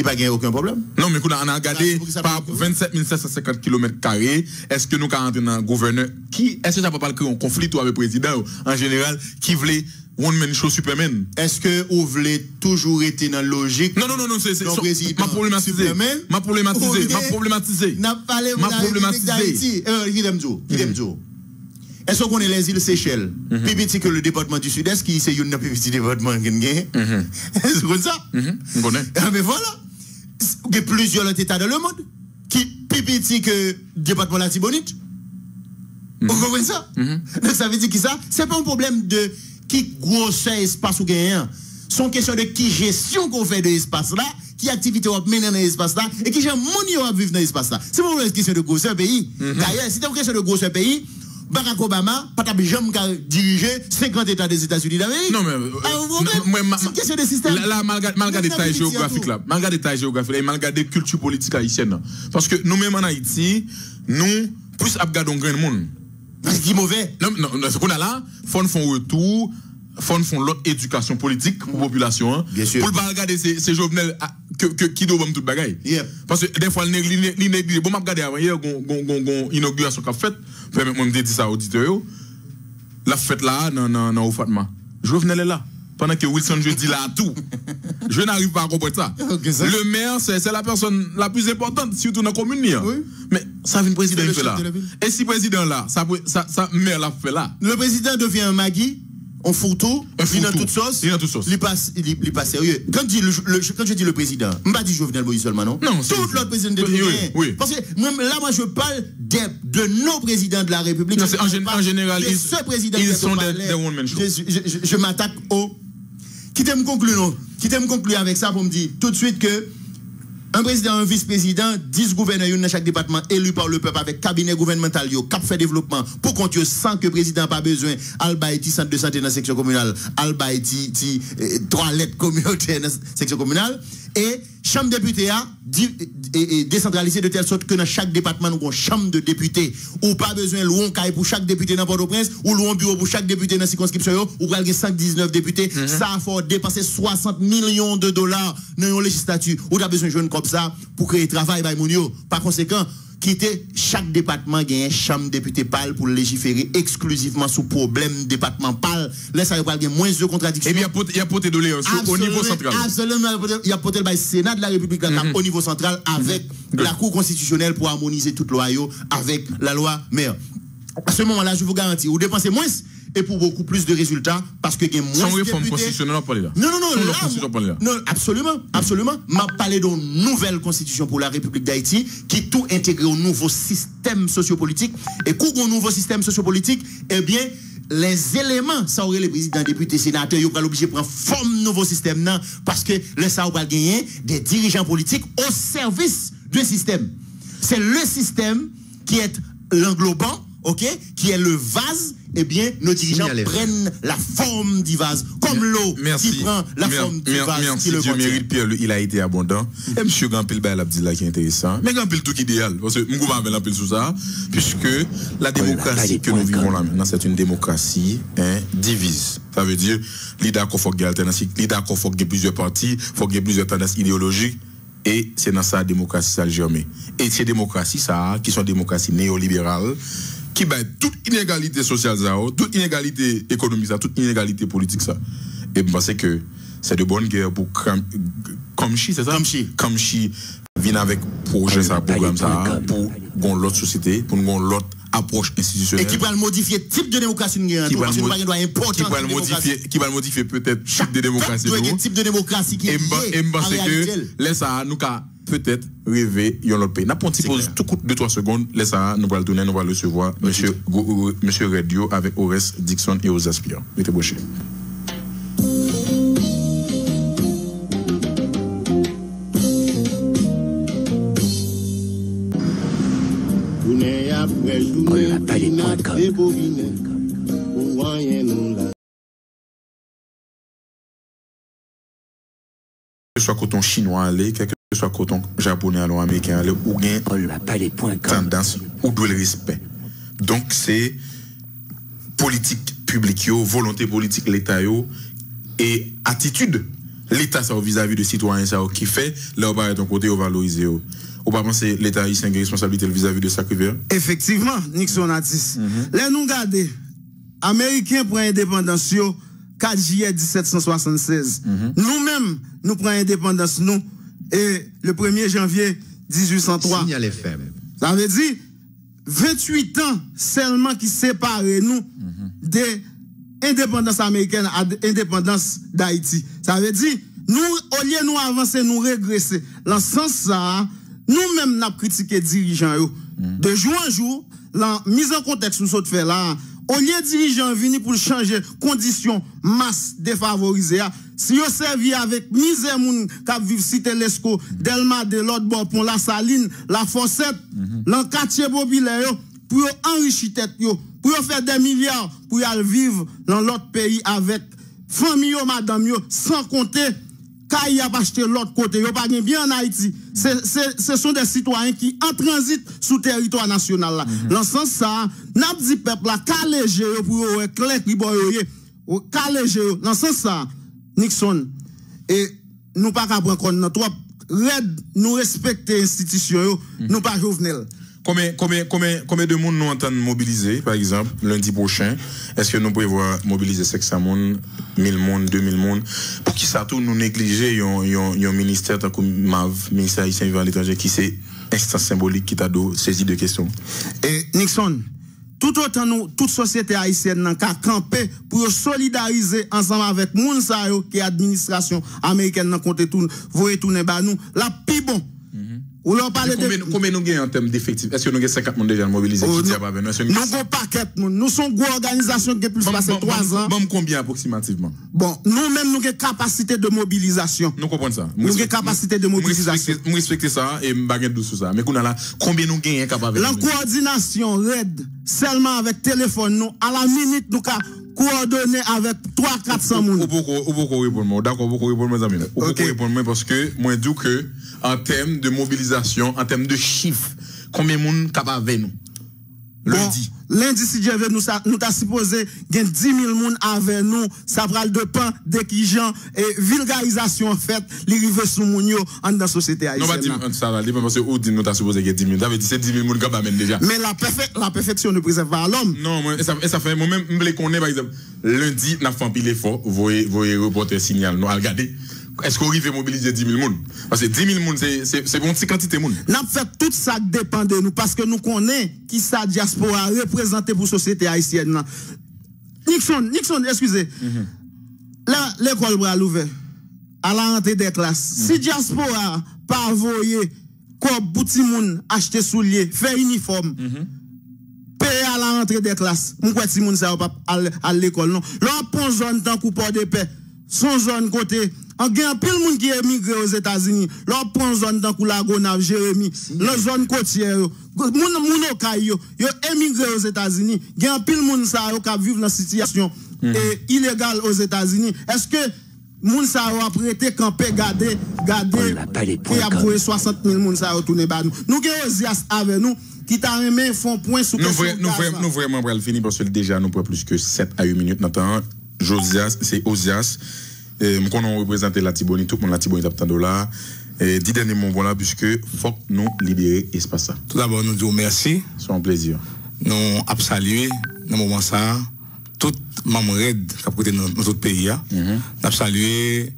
il n'y a pas aucun problème. Non, mais on a regardé par 27 750 km, est-ce que nous avons rentré dans un gouverneur qui, est-ce que ça ne peut pas créer un conflit avec le président en général qui voulait one man show Superman? Est-ce que vous voulez toujours être dans la logique? Non, c'est ma problématisé. Ma problématisé. N'a pas les d'Haïti. Est-ce qu'on est les îles Seychelles? Plus petit que le département du Sud-Est, qui c'est un plus petit département qui est. C'est comme ça? On connaît. Mais voilà. Il y a plusieurs États dans le monde qui plus petit que le département de la Tibonite. Vous comprenez ça? Donc ça veut dire que ça, c'est pas un problème de qui grosseur espace ou gagnant. C'est une question de qui gestion qu'on fait de l'espace là, qui activité on mène dans l'espace là, et qui j'ai money on vivre dans l'espace là. C'est pas une question de grosseur pays. D'ailleurs, si c'est une question de grosseur pays, Barack Obama, pas jamais diriger 50 États des États-Unis d'Amérique. Non, mais c'est une question de système. Là, malgré des tailles géographiques là, malgré des tailles géographiques là, malgré des cultures politiques haïtiennes. Parce que nous-mêmes en Haïti, nous, plus abgadons grand monde. C'est qui mauvais? Non, ce qu'on a là, font retour, font l'autre éducation politique pour la population. Bien sûr. Pour ne pas regarder ces jovenels qui doivent tout bagaille. Parce que des fois, il néglige. Bon, je regarde avant hier, une inauguration qu'a faite, permettez-moi de dire ça aux auditeurs. La fête là, dans Oufatma. Jovenel est là. Pendant que Wilson, je dis là tout. Je n'arrive pas à comprendre ça. Le maire, c'est la personne la plus importante, surtout dans la commune. Oui. Mais ça vient le président il fait là. Et si le président là, ça maire l'a fait là. Le président devient un Magui, on fout tout, il dans toute sauce. Il passe sérieux. Quand je dis le président, je ne pas dire Jovenel Moïse seulement, non? Non, tout l'autre président de oui. Parce que là, je parle de nos présidents de la République. En général, ils sont des one-man show. Je m'attaque au. Qui t'aime conclure avec ça pour me dire tout de suite que un président, un vice-président, 10 gouverneurs dans chaque département élus par le peuple avec cabinet gouvernemental, cap fait développement pour qu'on sans que le président n'a pas besoin, Albaïti, centre de santé dans la section communale, Albaïti, toilette communautaire dans la section communale, et chambre député a décentralisée de telle sorte que dans chaque département, nous avons une chambre de députés, ou pas besoin de louer un pour chaque député dans Port-au-Prince, ou louer un bureau pour chaque député dans la circonscription, ou vous avez 119 députés, ça a faut dépasser 60 millions de dollars dans une législature, ou vous avez besoin de jeunes comme ça pour créer travail, par conséquent, quitter chaque département gagne une chambre député pâle pour légiférer exclusivement sur problème département pâle. Là ça va avoir moins de contradictions. Et bien il y a porté doléance au niveau central. Absolument, il y a porté le Sénat de la République au niveau central avec la Cour constitutionnelle pour harmoniser toute loi avec la loi maire. À ce moment-là, je vous garantis, vous dépensez moins et pour beaucoup plus de résultats parce que il y a moins de députés. Sans réforme constitutionnelle, on parle là. Non, absolument. M'a parlé d'une nouvelle constitution pour la République d'Haïti qui tout intègre au nouveau système sociopolitique. Et quand on nouveau système sociopolitique, eh bien, les éléments, ça aurait les présidents, députés, sénateurs, ils vont obligé de prendre forme nouveau système là, parce que le ça va gagner des dirigeants politiques au service du système. C'est le système qui est l'englobant, ok, qui est le vase. Eh bien, nos dirigeants prennent la forme du vase, comme l'eau qui prend la forme du vase. Merci, Dieu mérite, Pierre, il a été abondant. Et M. Gampil Baye Abdillah qui est intéressant. Mais Gampil tout idéal, parce que nous avons un peu sur ça, puisque la démocratie que nous vivons là maintenant, c'est une démocratie divise. Ça veut dire, l'idée qu'il faut qu'il y ait alternative, l'idée qu'il faut qu'il y ait plusieurs partis, il faut qu'il y ait plusieurs tendances idéologiques. Et c'est dans sa démocratie ça le germe. Et ces démocraties, ça, qui sont démocraties néolibérales, qui bat toute inégalité sociale, toute inégalité économique, toute inégalité politique. Ça. Et je pense que c'est de bonne guerre pour Kamchi, c'est ça? Kamchi vient avec projet, ça, programme, ça, pour l'autre société, pour l'autre approche institutionnelle. Et qui va modifier le type de démocratie qui va le modifier peut-être type de démocratie. Type de démocratie qui est lié. Et je pense que laisse nous peut-être rêver dans notre pays. N'a pas un petit pause tout coup de 2-3 secondes. Laisse nous va le tourner, nous va le recevoir. Monsieur Radio avec Ores, Dixon et aux aspirants. Mettez bouché. Que ce soit coton chinois aller, que ce soit coton japonais aller, américain aller, ou bien tendance ou de respect. Donc c'est politique publique, volonté politique l'État et attitude l'État ça vis-à-vis de citoyens ça qui fait là on va ton côté on valoriser ou pas penser l'État haïtien a une responsabilité vis-à-vis de ça que veut. Effectivement, Nixon a dit. Là nous regarder Américains prend indépendance 4 juillet 1776. Nous-mêmes nous prenons indépendance nous et le 1er janvier 1803. Signal FM. Ça veut dire 28 ans seulement qui séparent nous de indépendance américaine à indépendance d'Haïti. Ça veut dire, nous, au lieu de nous avancer, nous régresser. Dans ce sens, ça, nous-mêmes, nous avons critiqué les dirigeants. De jour en jour, la mise en contexte, nous avons fait là, au lieu de dirigeants venir pour changer conditions masse défavorisées, si vous servi avec misère moun qui vivent cité Lesco, Delma de l'autre bord pour la Saline, la Fossette, dans quartier populaire pour enrichir tête yo, pour faire des milliards pour aller vivre dans l'autre pays avec famille yo, madame yo, sans compter qu'il y a acheté l'autre côté, yo pas bien en Haïti. Ce sont des citoyens qui en transit sous territoire national là. Dans ce sens ça, n'a dit peuple là caléger pour clair qui boyoye, caléger dans ce sens ça. Nixon et nous pas qu'à prendre trop red nous respecter institution nous pas Jovenel. Combien de monde nous entendent mobiliser par exemple lundi prochain? Est-ce que nous pouvons mobiliser 500 monde, 1000 monde, 2000 monde pour qui ça tout nous négliger un ministère comme MAV, ministère haïtien vivant à l'étranger qui c'est instance symbolique qui t'a donné saisi de questions. Et Nixon tout autant nous, toute société haïtienne n'a qu'à camper pour solidariser ensemble avec moun sa yo qui administration américaine nan compte tout voyer tourner ba nous la pi bon. Ou l'on parle de combien nous gagnons en termes d'effectifs? Est-ce que nous avons 50 monde déjà mobilisés qui disent pas venir? Nous avons paquet monde. Nous sommes une organisation qui plus passé 3 ans. Bon combien approximativement? Bon, nous-mêmes nous avons capacité de mobilisation. Nous comprenons ça. Nous avons capacité de mobilisation. Nous respectons ça et nous baguette douce sur ça. Mais là combien nous gagnons capable? La coordination RED seulement avec téléphone nous à la minute nous ca coordonner avec 300-400 moun. Ou beaucoup répondre. D'accord, beaucoup répondre mes amis. Ou beaucoup répondre parce que moi dis que en termes de mobilisation, en termes de chiffres, combien de monde capable avec nous? Lundi. Lundi, si Dieu veut, nous t'a supposé qu'il y a 10 000 moun avec nous, ça va le dépend de qui gens et vulgarisation en fait, l'arrivée sous moun yo en dans la société haïtienne. Non, pas ça va dépend parce que ou dit nous t'a supposé qu'il y a 10 000. T'avais dit c'est 10 000 moun capable même déjà. Mais la perfection ne préserve pas l'homme. Non, ça fait moi-même me connais par exemple lundi n'a fait un pile effort, voyez reporter signal nous regarder. Est-ce qu'on arrive à mobiliser 10 000 personnes? Parce que 10 000 personnes, c'est une petite quantité de monde. Nous avons fait tout ça qui dépend de nous parce que nous connaissons qui sa diaspora représentée pour la société haïtienne. Nixon, excusez. Là, l'école va l'ouvrir à la rentrée des classes. Si diaspora pas voyer comme petit monde acheter souliers, faire uniforme, payer à la rentrée des classes, mon quoi petit monde ça pas à l'école non. Là on prend zone tant coup port de paix. Son zone côté en gagne pile monde qui émigré aux États-Unis là prend zone dans la Gonave Jérémy la zone côtière moun okay yo émigré aux États-Unis gagne pile monde ça yo qui vivre dans situation illégale aux États-Unis est-ce que moun sa yo a prêté camper garder qui a prouvé 60 000 moun sa yo tourner ba nous gagne Osias avec nous qui t'a remis font point sur nous vraiment pour le finir parce que déjà nous prend plus que 7 à 8 minutes maintenant Josias, c'est Osias. Nous avons représenté la Tibonite, tout le monde la Tibonite a $10. 10 derniers mots voilà, puisque faut nous libérer l'espace. Tout d'abord, nous disons merci. C'est un plaisir. Nous avons salué, dans le moment ça, tout membre RED qui a prêté dans notre pays. Nous avons salué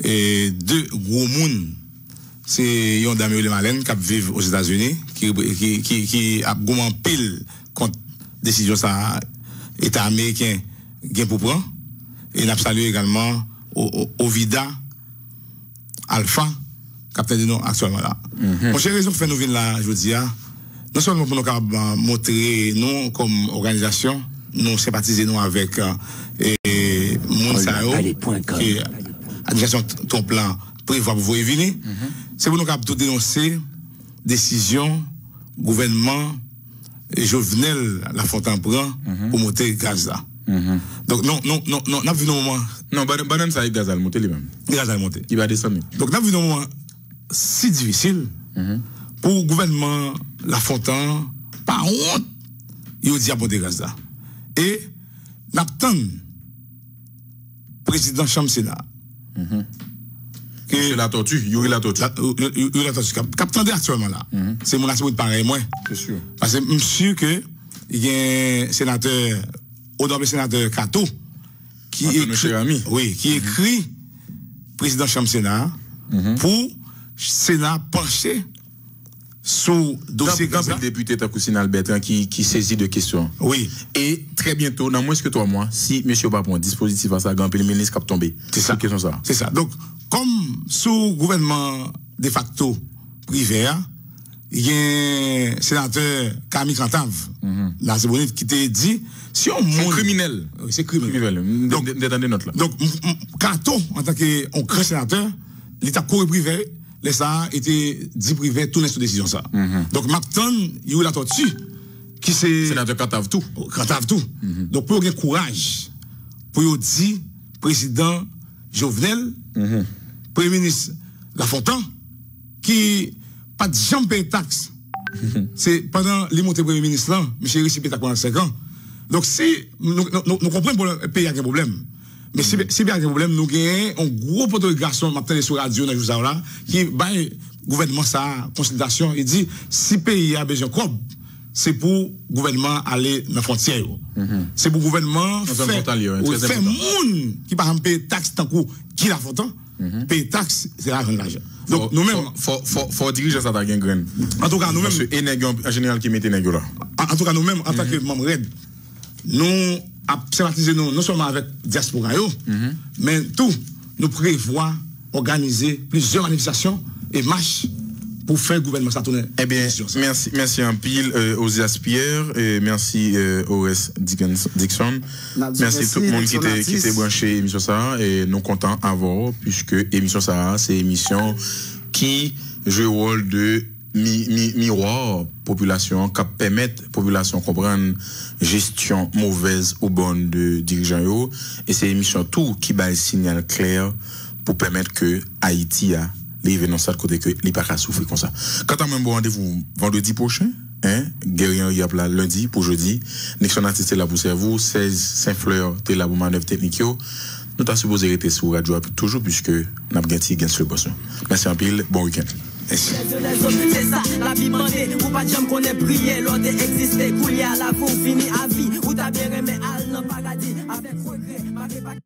2 gros monde. C'est Yon Damio Le Malen qui vivent aux États-Unis, qui a gommé pile contre décision ça, État américain, gain pour prendre. Et nous avons salué également Ovida Alpha, capitaine de nous actuellement là. Mon cher raison pour faire nous venir là, je dis, non seulement pour nous montrer nous comme organisation, nous sympathiser nous avec Monsao, qui est administration ton plan prévoit pour vous venir. C'est pour nous tout dénoncer décision gouvernement Jovenel Lafontaine prend pour monter Gaza. Donc non, n'a vu un moment. Non, banane ça avec Gazal monter lui-même. Gazal monter. Il va descendre. Donc n'a vu un moment si difficile pour le gouvernement Lafontaine, par honte, il dit à monter Gaza. Et n'attend président Champ Sénat C'est la tortue, Yuri la tortue. Yuri la tortue. Captain actuellement là. C'est mon aspect de pareil, moi. C'est sûr. Parce que je suis sûr que il y a un sénateur, honorable sénateur Kato, qui écrit président Chambre Sénat pour Sénat pencher sous dossier comme le député Takoussine Albert qui saisit de questions. Oui. Et très bientôt, dans moins que 3 mois, si M. va prendre un dispositif à ça, le ministre cap tomber. C'est ça. C'est ça. Donc, comme sous gouvernement de facto privé, il y a un sénateur Camille Cantave, là, c'est bonite, qui t'a dit, si on monte. Criminel. Oui, c'est criminel. Donc, des notes là. Donc, Kato, en tant que grand sénateur, l'État couru privé, les ça était dit privé, tout n'est sous décision ça. Donc, maintenant, il y a eu la tortue, qui c'est. Sénateur Cantave tout. Cantave tout. Donc, pour avoir courage, pour dire, président Jovenel, Premier ministre Lafontaine, qui pas de jamais payer taxe. C'est pendant les montées Premier ministre là, M. Rissi paye taxe pendant 5 ans. Donc si nous comprenons pour le pays a un problème. Mais si bien il y a un problème, nous avons un gros pot de garçon maintenant sur radio dans jour là qui bah gouvernement ça consultation, il dit si pays a besoin de c'est pour gouvernement aller dans la frontière. C'est pour gouvernement faire monde qui par exemple payer taxe tant qui la Fontaine. Payer taxe, c'est l'argent. Donc nous-mêmes faut diriger ça dans une graine. En tout cas nous-mêmes en général qui mettait nègre là. En tout cas nous-mêmes en tant que membre RED, nous sympathisons non seulement avec diaspora mais tout nous prévoit organiser plusieurs manifestations et marches pour faire le gouvernement ça tourner. Eh bien, merci en pile aux aspires et merci Horace Dixon. Merci tout le monde qui était branché émission ça et nous contents avoir puisque émission ça c'est émission qui joue le rôle de miroir population qui permet population comprendre gestion mauvaise ou bonne de dirigeants et c'est émission tout qui bat le signal clair pour permettre que Haïti a les événements de côté que les pas souffrir comme ça. Quand on a un bon rendez-vous vendredi prochain, Guerrier y a là lundi pour jeudi, Nixon Artiste là pour vous, 16 Saint-Fleur t'es là pour manœuvre technique nous t'a supposé rester sur radio toujours puisque n'a pas gain sur le boss. Merci en pile, bon week-end. Merci. C'est ça, la vie mandée, ou pas de jambes qu'on est prié, l'autre existé, couler à la cour, fini à vie, ou t'as bien aimé, al, non, paradis, avec regret, pas